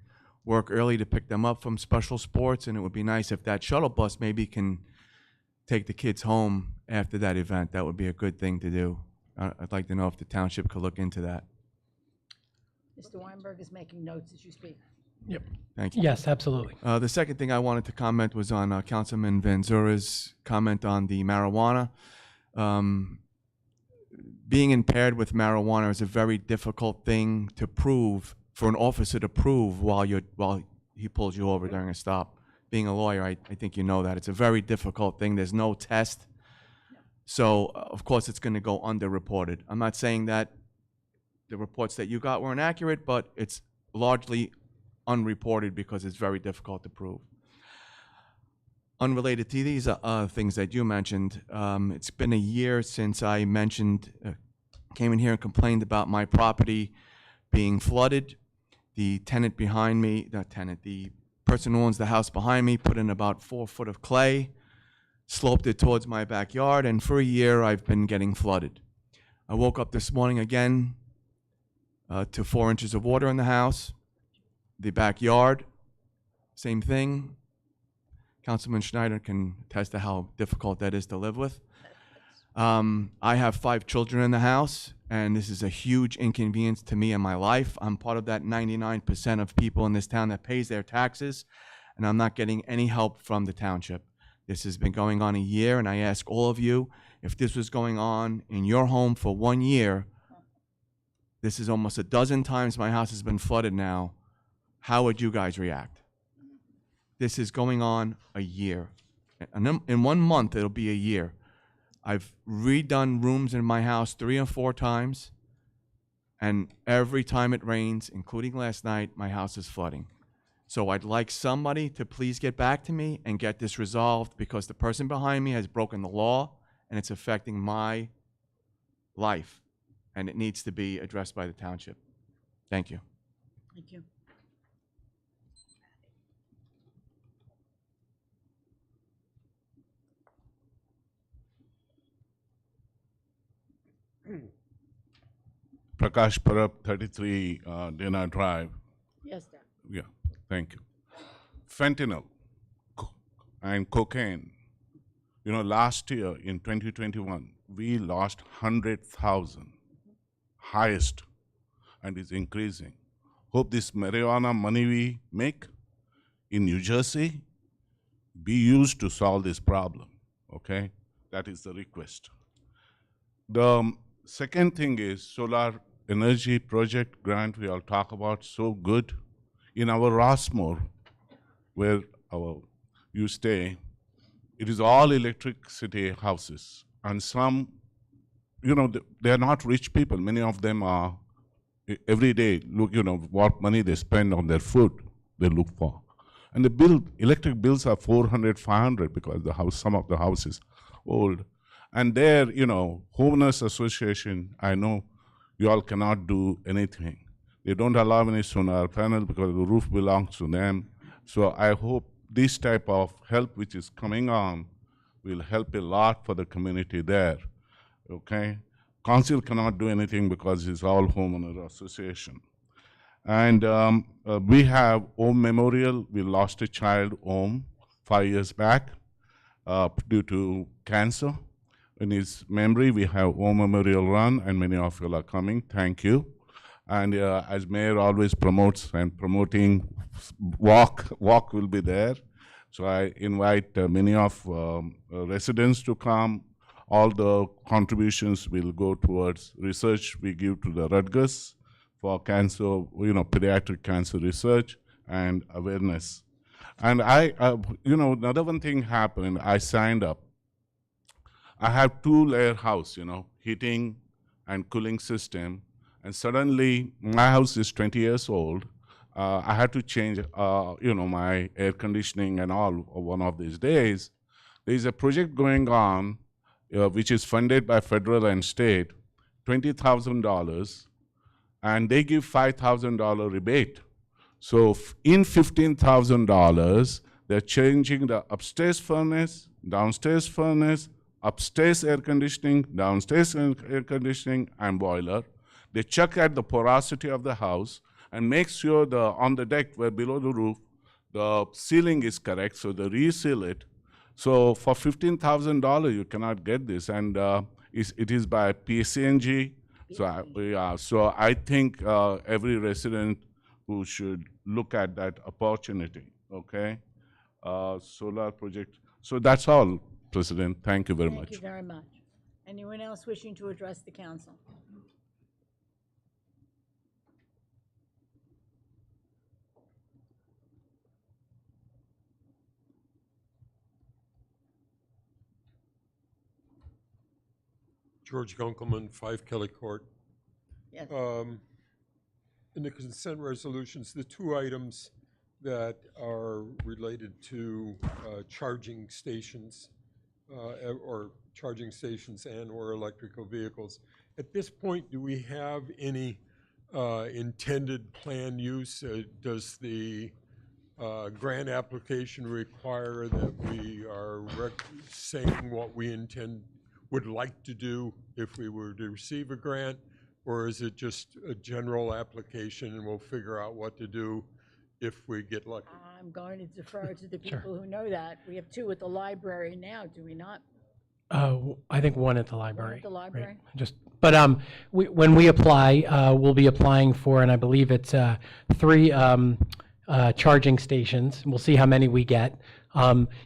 work early to pick them up from special sports. And it would be nice if that shuttle bus maybe can take the kids home after that event. That would be a good thing to do. I'd like to know if the township could look into that. Mr. Weinberg is making notes as you speak. Yep. Thank you. Yes, absolutely. The second thing I wanted to comment was on Councilman Van Zura's comment on the marijuana. Being impaired with marijuana is a very difficult thing to prove, for an officer to prove while he pulls you over during a stop. Being a lawyer, I think you know that. It's a very difficult thing. There's no test. So, of course, it's going to go underreported. I'm not saying that the reports that you got weren't accurate, but it's largely unreported because it's very difficult to prove. Unrelated to these things that you mentioned, it's been a year since I came in here and complained about my property being flooded. The tenant behind me, the person who owns the house behind me put in about 4 foot of clay, sloped it towards my backyard, and for a year I've been getting flooded. I woke up this morning again to 4 inches of water in the house. The backyard, same thing. Councilman Schneider can attest to how difficult that is to live with. I have 5 children in the house, and this is a huge inconvenience to me in my life. I'm part of that 99% of people in this town that pays their taxes, and I'm not getting any help from the township. This has been going on a year, and I ask all of you, if this was going on in your home for 1 year, this is almost a dozen times my house has been flooded now, how would you guys react? This is going on a year. And in 1 month, it'll be a year. I've redone rooms in my house 3 or 4 times, and every time it rains, including last night, my house is flooding. So I'd like somebody to please get back to me and get this resolved, because the person behind me has broken the law, and it's affecting my life, and it needs to be addressed by the township. Thank you. Thank you. Prakash Parab, 33 Dana Drive. Yes, sir. Yeah, thank you. Fentanyl and cocaine. You know, last year in 2021, we lost 100,000, highest, and is increasing. Hope this marijuana money we make in New Jersey be used to solve this problem, okay? That is the request. The second thing is solar energy project grant we all talk about, so good. In our Rossmore, where you stay, it is all electricity houses. And some, you know, they are not rich people. Many of them are, every day, look, you know, what money they spend on their food, they look for. And electric bills are 400, 500 because some of the house is old. And there, homeowners association, I know you all cannot do anything. They don't allow any solar panel because the roof belongs to them. So I hope this type of help which is coming on will help a lot for the community there, okay? Council cannot do anything because it's all homeowner association. And we have Om Memorial. We lost a child, Om, 5 years back due to cancer. In his memory, we have Om Memorial Run, and many of you are coming. Thank you. And as mayor always promotes and promoting walk will be there. So I invite many of residents to come. All the contributions will go towards research we give to the Rutgers for cancer, pediatric cancer research and awareness. And another one thing happened, I signed up. I have 2-layer house, heating and cooling system. And suddenly, my house is 20 years old. I had to change, my air conditioning and all one of these days. There's a project going on, which is funded by federal and state, $20,000, and they give $5,000 rebate. So in $15,000, they're changing the upstairs furnace, downstairs furnace, upstairs air conditioning, downstairs air conditioning, and boiler. They check at the porosity of the house and make sure on the deck where below the roof, the ceiling is correct, so they reseal it. So for $15,000, you cannot get this, and it is by PSE&G. So I think every resident who should look at that opportunity, okay? Solar project. So that's all, President. Thank you very much. Thank you very much. Anyone else wishing to address the council? George Gunkelman, 5 Kelly Court. Yes. In the consent resolutions, the 2 items that are related to charging stations or charging stations and or electrical vehicles. At this point, do we have any intended plan use? Does the grant application require that we are saying what we would like to do if we were to receive a grant, or is it just a general application and we'll figure out what to do if we get lucky? I'm going to defer to the people who know that. We have 2 at the library now, do we not? I think 1 at the library. One at the library? Right. When we apply, we'll be applying for, and I believe it's 3 charging stations. We'll see how many we get.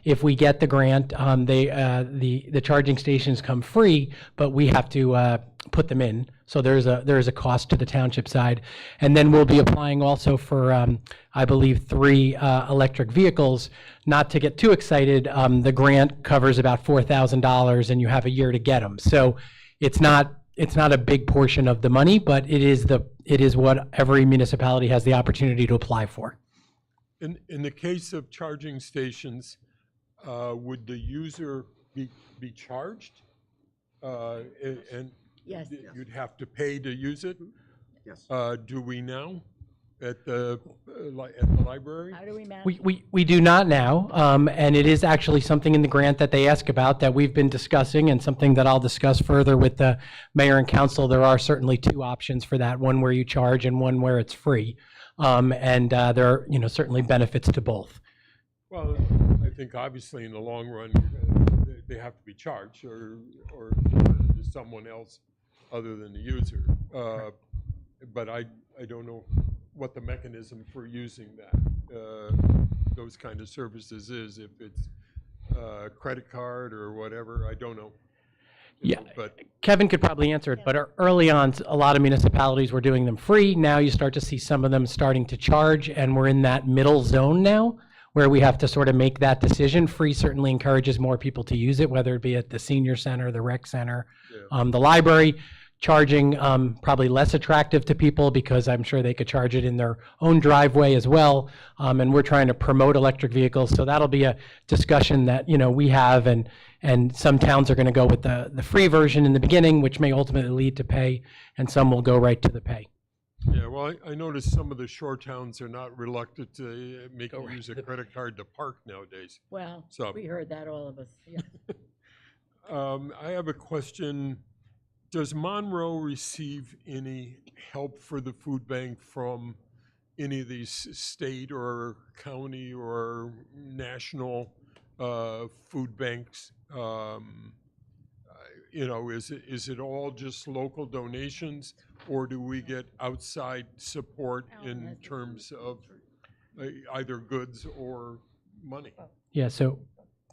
If we get the grant, the charging stations come free, but we have to put them in. So there is a cost to the township side, and then we'll be applying also for I believe 3 electric vehicles. Not to get too excited, the grant covers about $4,000, and you have a year to get them. So it's not a big portion of the money, but it is what every municipality has the opportunity to apply for. In the case of charging stations, would the user be charged? And Yes. you'd have to pay to use it? Yes. Do we now at the library? How do we manage? We do not now, and it is actually something in the grant that they ask about that we've been discussing, and something that I'll discuss further with the mayor and council. There are certainly 2 options for that, one where you charge and one where it's free. And there are, certainly benefits to both. Well, I think obviously in the long run, they have to be charged or to someone else other than the user. But I don't know what the mechanism for using those kind of services is, if it's credit card or whatever, I don't know. Yeah, Kevin could probably answer it, but early on, a lot of municipalities were doing them free. Now you start to see some of them starting to charge, and we're in that middle zone now where we have to sort of make that decision. Free certainly encourages more people to use it, whether it be at the senior center, the rec center, the library. charging probably less attractive to people because I'm sure they could charge it in their own driveway as well. And we're trying to promote electric vehicles, so that'll be a discussion that we have. And some towns are going to go with the free version in the beginning, which may ultimately lead to pay, and some will go right to the pay. Yeah, well, I noticed some of the shore towns are not reluctant to make you use a credit card to park nowadays. Well, So- we heard that, all of us, yeah. I have a question. Does Monroe receive any help for the food bank from any of these state or county or national food banks? Is it all just local donations, or do we get outside support in terms of either goods or money? Yeah, so,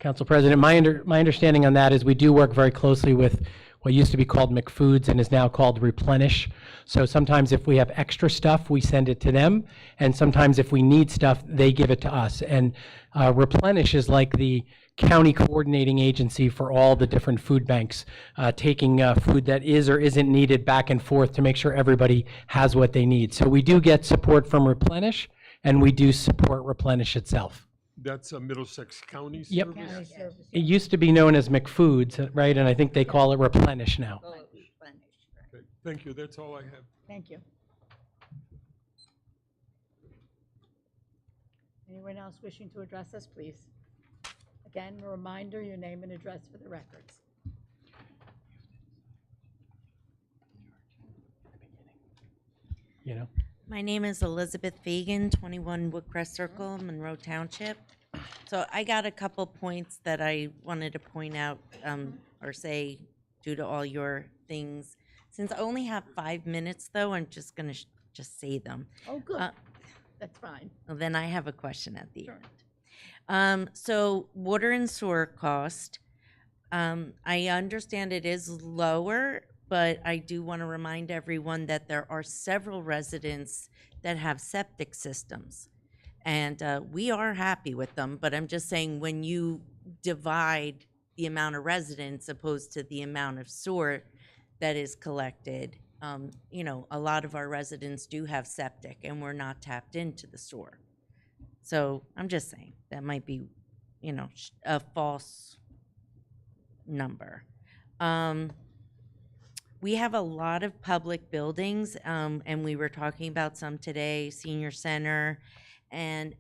Council President, my understanding on that is we do work very closely with what used to be called McFoods and is now called Replenish. So sometimes if we have extra stuff, we send it to them, and sometimes if we need stuff, they give it to us. And Replenish is like the county coordinating agency for all the different food banks, taking food that is or isn't needed back and forth to make sure everybody has what they need. So we do get support from Replenish, and we do support Replenish itself. That's a Middlesex County Yep. service? County service. It used to be known as McFoods, right? And I think they call it Replenish now. Okay, thank you, that's all I have. Thank you. Anyone else wishing to address us, please? Again, a reminder, your name and address for the records. My name is Elizabeth Fagan, 21 Woodcrest Circle, Monroe Township. So I got a couple points that I wanted to point out or say due to all your things. Since I only have 5 minutes, though, I'm just going to just say them. Oh, good. That's fine. Well, then I have a question at the Sure. end. So water and sewer cost, I understand it is lower, but I do want to remind everyone that there are several residents that have septic systems. And we are happy with them, but I'm just saying when you divide the amount of residents opposed to the amount of sewer that is collected, a lot of our residents do have septic and we're not tapped into the sewer. So I'm just saying that might be, a false number. We have a lot of public buildings, and we were talking about some today, senior center and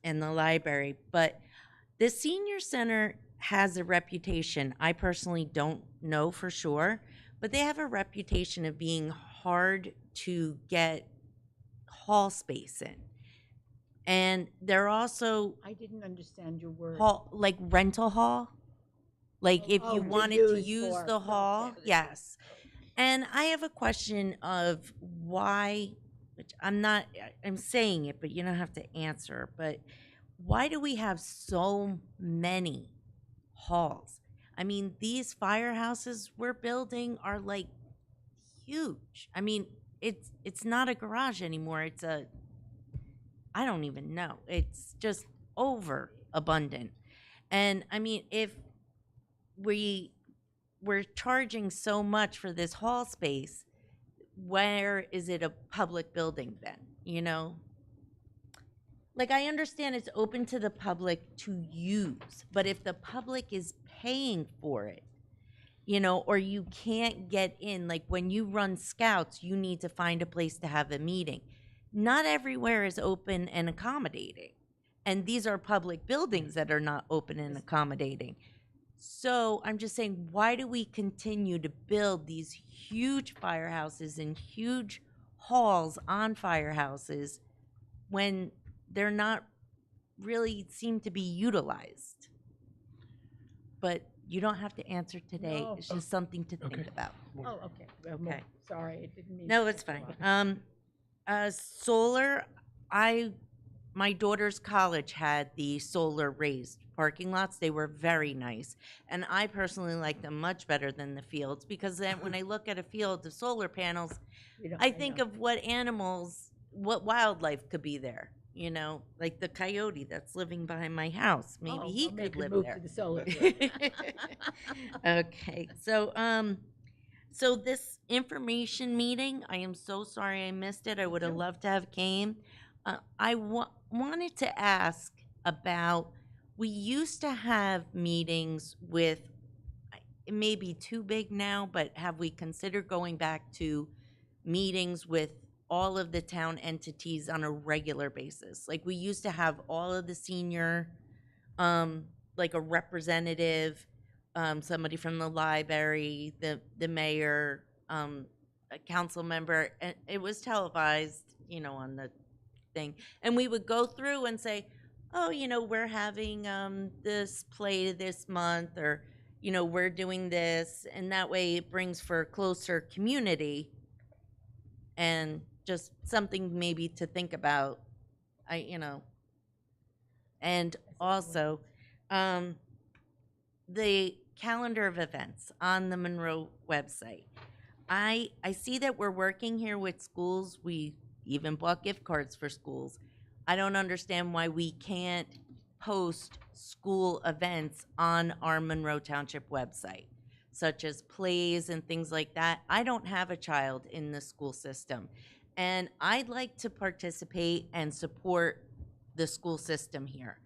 the library. But the senior center has a reputation. I personally don't know for sure, but they have a reputation of being hard to get hall space in. And they're also I didn't understand your word. hall, like rental hall. Like if Oh, you to wanted to use use for- the hall, yes. And I have a question of why, which I'm saying it, but you don't have to answer, but why do we have so many halls? I mean, these firehouses we're building are like huge. I mean, it's not a garage anymore. I don't even know. It's just overabundant. And I mean, if we're charging so much for this hall space, where is it a public building then, Like, I understand it's open to the public to use, but if the public is paying for it, or you can't get in, like when you run scouts, you need to find a place to have a meeting. Not everywhere is open and accommodating. And these are public buildings that are not open and accommodating. So I'm just saying, why do we continue to build these huge firehouses and huge halls on firehouses when they're not really seem to be utilized? But you don't have to answer today. No. It's just something to think Okay. about. Oh, okay. Well, Okay. Sorry, I didn't mean. No, to it's cut you fine. off. Solar, my daughter's college had the solar raised parking lots. They were very nice. And I personally like them much better than the fields because then when I look at a field of solar panels, I think of what wildlife could be there. Like the coyote that's living behind my house. Maybe Oh, he well, make could it live move there. to the solar. Okay, so So this information meeting, I am so sorry I missed it. I would have loved to have came. I wanted to ask about, we used to have meetings with, it may be too big now, but have we considered going back to meetings with all of the town entities on a regular basis? Like we used to have all of the senior, like a representative, somebody from the library, the mayor, a council member, and it was televised, you know, on the thing. And we would go through and say, oh, you know, we're having this play this month, or, you know, we're doing this. And that way it brings for a closer community and just something maybe to think about, you know. And also, the calendar of events on the Monroe website. I see that we're working here with schools. We even bought gift cards for schools. I don't understand why we can't post school events on our Monroe Township website, such as plays and things like that. I don't have a child in the school system, and I'd like to participate and support the school system here.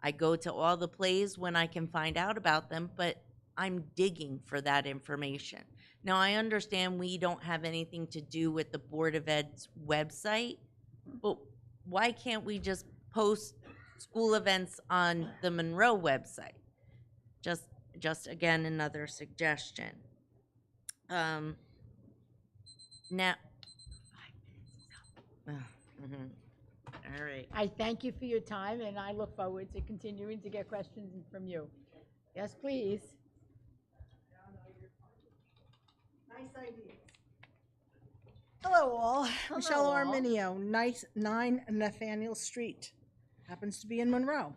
I go to all the plays when I can find out about them, but I'm digging for that information. Now, I understand we don't have anything to do with the Board of Ed's website, but why can't we just post school events on the Monroe website? Just again, another suggestion. Now, all right. I thank you for your time, and I look forward to continuing to get questions from you. Yes, please. Nice ideas. Hello, all. Michelle all. Arminio, 9 Nathaniel Street. Happens to be in Monroe.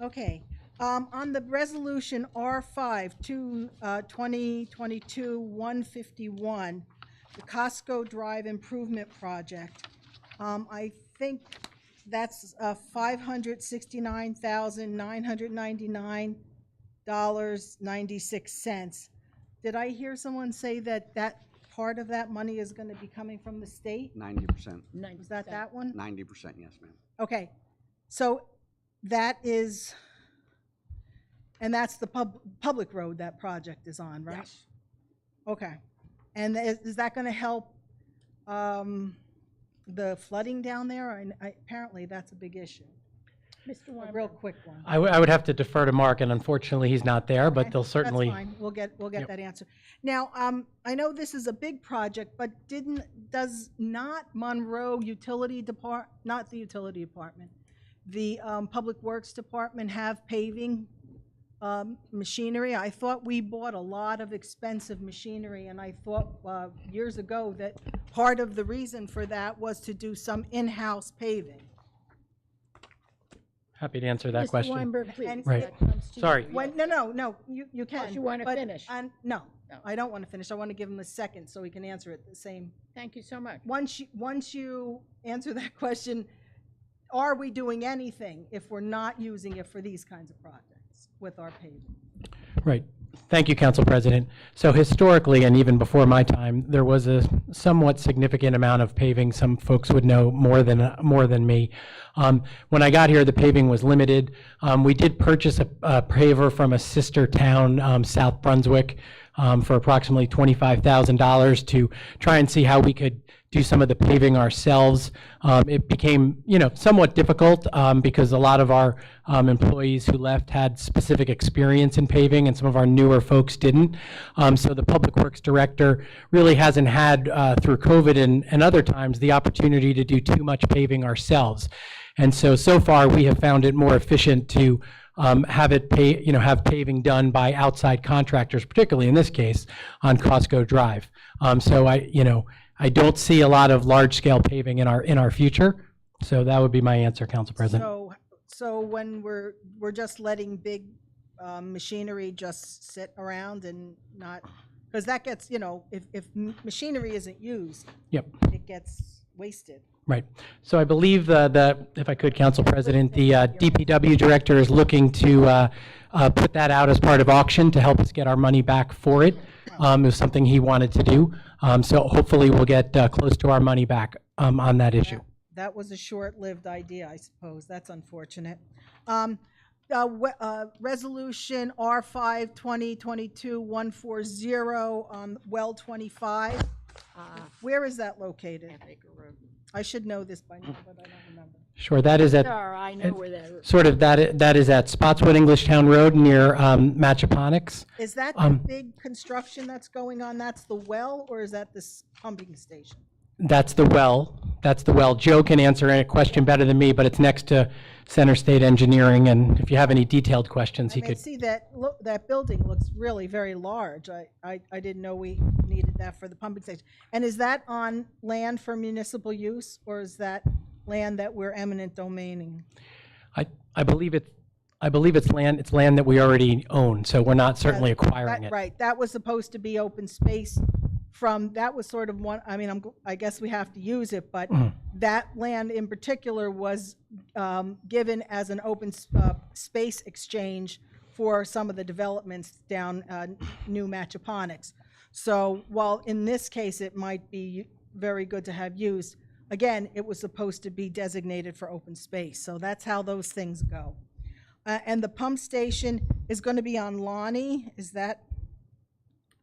Okay. On the resolution R5 to 2022-151, the Costco Drive Improvement Project. I think that's $569,999.96. Did I hear someone say that part of that money is going to be coming from the state? 90%. Was that one? 90%, yes, ma'am. Okay, so that is, and that's the public road that project is on, right? Yes. Okay, and is that going to help the flooding down there? Apparently, that's a big issue. Mr. A Weinberg. real quick one. I would have to defer to Mark, and unfortunately, he's not there, but they'll certainly. That's fine. We'll get Yep. that answer. Now, I know this is a big project, but does not Monroe Utility Department, not the Utility Department, the Public Works Department have paving machinery? I thought we bought a lot of expensive machinery, and I thought years ago that part of the reason for that was to do some in-house paving. Happy to answer that Mr. question. Weinberg, please. Right. That comes to you. Sorry. No, you can. you wanna but finish? No, I don't want to finish. I want to give him a second so he can answer it the same. Thank you so much. Once you answer that question, are we doing anything if we're not using it for these kinds of projects with our paving? Right. Thank you, Council President. So historically, and even before my time, there was a somewhat significant amount of paving. Some folks would know more than me. When I got here, the paving was limited. We did purchase a paver from a sister town, South Brunswick, for approximately $25,000 to try and see how we could do some of the paving ourselves. It became, somewhat difficult because a lot of our employees who left had specific experience in paving, and some of our newer folks didn't. So the Public Works Director really hasn't had, through COVID and other times, the opportunity to do too much paving ourselves. And so far, we have found it more efficient to have paving done by outside contractors, particularly in this case on Costco Drive. So I don't see a lot of large-scale paving in our future. So that would be my answer, Council President. So when we're just letting big machinery just sit around and not, because that gets, if machinery isn't used, Yep. it gets wasted. Right. So I believe that, if I could, Council President, the DPW Director is looking to put that out as part of auction to help us get our money back for it. It was something he wanted to do. So hopefully we'll get close to our money back on that issue. That was a short-lived idea, I suppose. That's unfortunate. Resolution R5 2022-140 on well 25. Where is that located? I should know this by now, but I don't remember. Sure, that is at, Sure, I know where that is. sort of, that is at Spotswood Englishtown Road near Matchaponics. Is that the big construction that's going on? That's the well, or is that this pumping station? That's the well. That's the well. Joe can answer any question better than me, but it's next to Center State Engineering, and if you have any detailed questions, he could. See that, look, that building looks really very large. I didn't know we needed that for the pumping station. And is that on land for municipal use, or is that land that we're eminent domaining? I believe it's land that we already own, so we're not certainly acquiring it. Right, that was supposed to be open space that was sort of one, I mean, I guess we have to use it, but that land in particular was given as an open space exchange for some of the developments down New Matchaponics. So while in this case it might be very good to have used, again, it was supposed to be designated for open space. So that's how those things go. And the pump station is going to be on Lonnie. Is that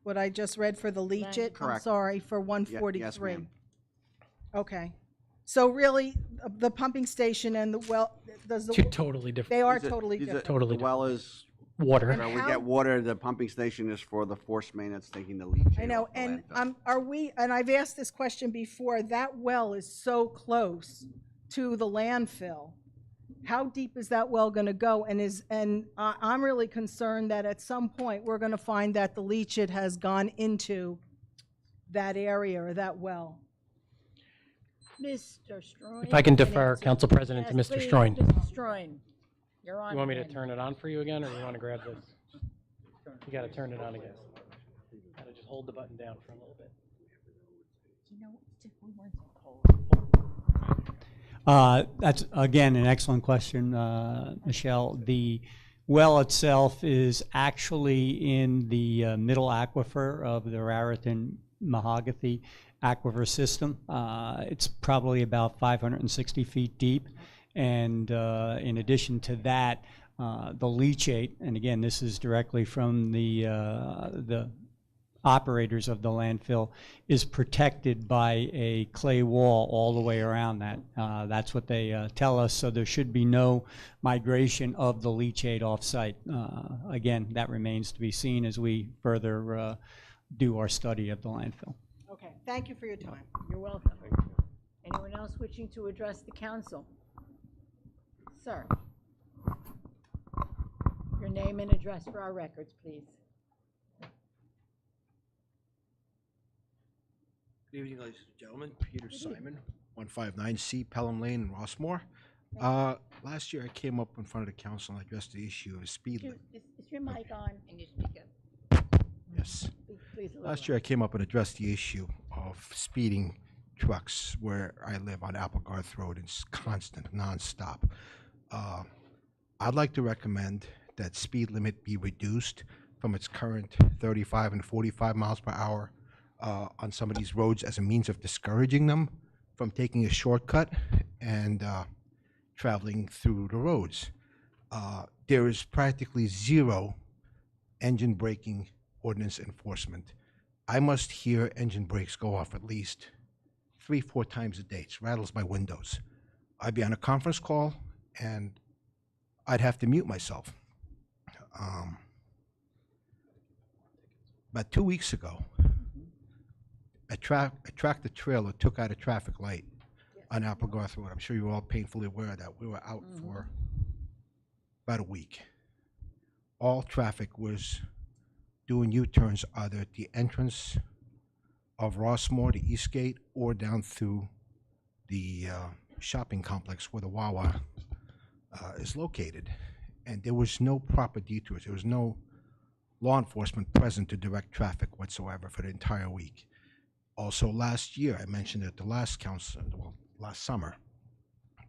what I just read for the Leach-It? I'm Correct. sorry, for 143. Yes, ma'am. Okay. So really, the pumping station and the well, does the... Two totally different. They are These totally these different. Totally The well is, Water. so we how- get water, the pumping station is for the force main that's taking the leach. I know, and and I've asked this question before, that well is so close to the landfill. How deep is that well going to go? And I'm really concerned that at some point, we're going to find that the Leach-It has gone into that area or that well. Mr. Stroin. If I can defer, Council President, to Yes, Mr. please, Stroin. Mr. Stroin, you're on. You want me to again. turn it on for you again, or you want to grab this? You got to turn it on again. Got to just hold the button down for a little bit. You know, we weren't told. That's, again, an excellent question, Michelle. The well itself is actually in the middle aquifer of the Raritan Mahagathy aquifer system. It's probably about 560 feet deep. And in addition to that, the leachate, and again, this is directly from the operators of the landfill, is protected by a clay wall all the way around that. That's what they tell us, so there should be no migration of the leachate off-site. Again, that remains to be seen as we further do our study of the landfill. Okay, thank you for your time. You're welcome. Anyone else wishing to address the council? Sir. Your name and address for our records, please. Good evening, ladies and gentlemen. Peter Simon, 159C Pelham Lane in Rossmore. Last year, I came up in front of the council and addressed the issue of speed limit. Is your mic on? Can you speak up? Yes. Please, a little Last year, I came up and addressed the issue of speeding trucks where I live on Applegarth Road. It's constant, nonstop. I'd like to recommend that speed limit be reduced from its current 35 and 45 miles per hour on some of these roads as a means of discouraging them from taking a shortcut and traveling through the roads. There is practically zero engine braking ordinance enforcement. I must hear engine brakes go off at least 3-4 times a day. It rattles my windows. I'd be on a conference call and I'd have to mute myself. About 2 weeks ago, a tractor trailer took out a traffic light on Applegarth Road. I'm sure you're all painfully aware of that. We were out for about a week. All traffic was doing U-turns either at the entrance of Rossmore, the East Gate, or down through the shopping complex where the Wawa is located. And there was no proper detours. There was no law enforcement present to direct traffic whatsoever for the entire week. Also, last year, I mentioned at the last council, well, last summer,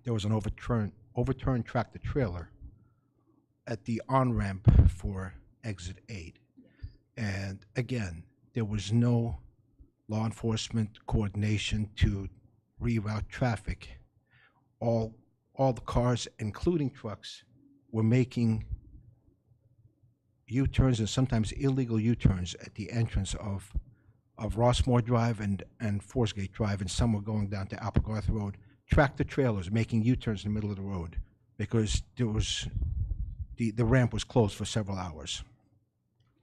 there was an overturned tractor trailer at the on-ramp for exit 8. And again, there was no law enforcement coordination to reroute traffic. All the cars, including trucks, were making U-turns and sometimes illegal U-turns at the entrance of Rossmore Drive and Forsgate Drive, and some were going down to Applegarth Road. Tractor trailers making U-turns in the middle of the road because there was the ramp was closed for several hours.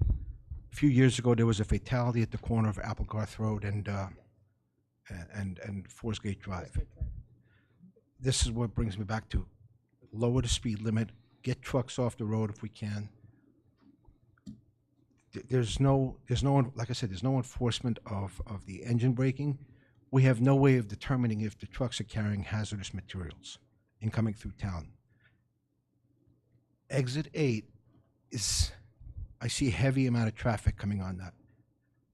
A few years ago, there was a fatality at the corner of Applegarth Road and Forsgate Drive. This is what brings me back to lower the speed limit, get trucks off the road if we can. There's no, like I said, there's no enforcement of the engine braking. We have no way of determining if the trucks are carrying hazardous materials in coming through town. Exit 8 is, I see a heavy amount of traffic coming on that.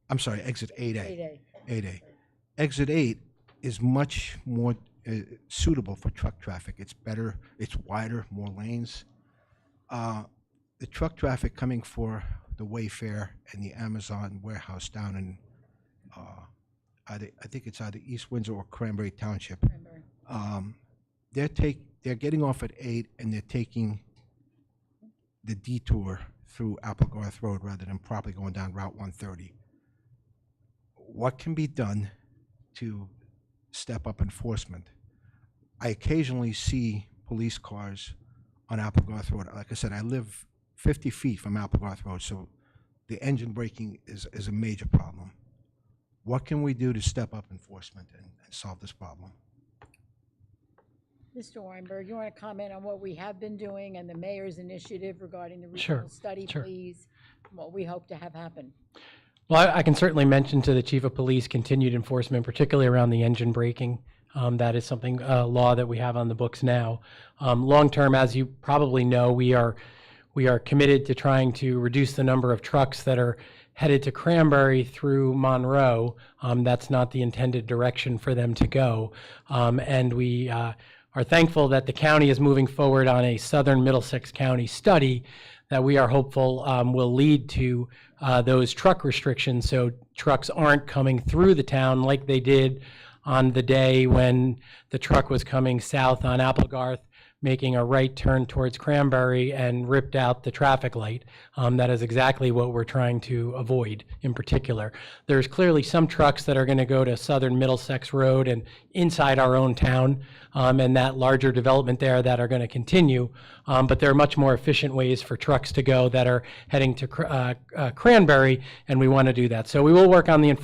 I'm sorry, exit 8A. 8A. Exit 8 is much more suitable for truck traffic. It's better, it's wider, more lanes. The truck traffic coming for the Wayfair and the Amazon warehouse down in, I think it's either East Windsor or Cranberry Township. They're getting off at 8 and they're taking the detour through Applegarth Road rather than properly going down Route 130. What can be done to step up enforcement? I occasionally see police cars on Applegarth Road. Like I said, I live 50 feet from Applegarth Road, so the engine braking is a major problem. What can we do to step up enforcement and solve this problem? Mr. Weinberg, you want to comment on what we have been doing and the mayor's initiative regarding the Sure, regional study, sure. please? And what we hope to have happen. Well, I can certainly mention to the chief of police continued enforcement, particularly around the engine braking. That is something, law that we have on the books now. Long-term, as you probably know, we are committed to trying to reduce the number of trucks that are headed to Cranberry through Monroe. That's not the intended direction for them to go. And we are thankful that the county is moving forward on a southern Middlesex County study that we are hopeful will lead to those truck restrictions, so trucks aren't coming through the town like they did on the day when the truck was coming south on Applegarth, making a right turn towards Cranberry and ripped out the traffic light. That is exactly what we're trying to avoid in particular. There's clearly some trucks that are going to go to southern Middlesex Road and inside our own town, and that larger development there that are going to continue, but there are much more efficient ways for trucks to go that are heading to Cranberry, and we want to do that. So we will work on the enforcement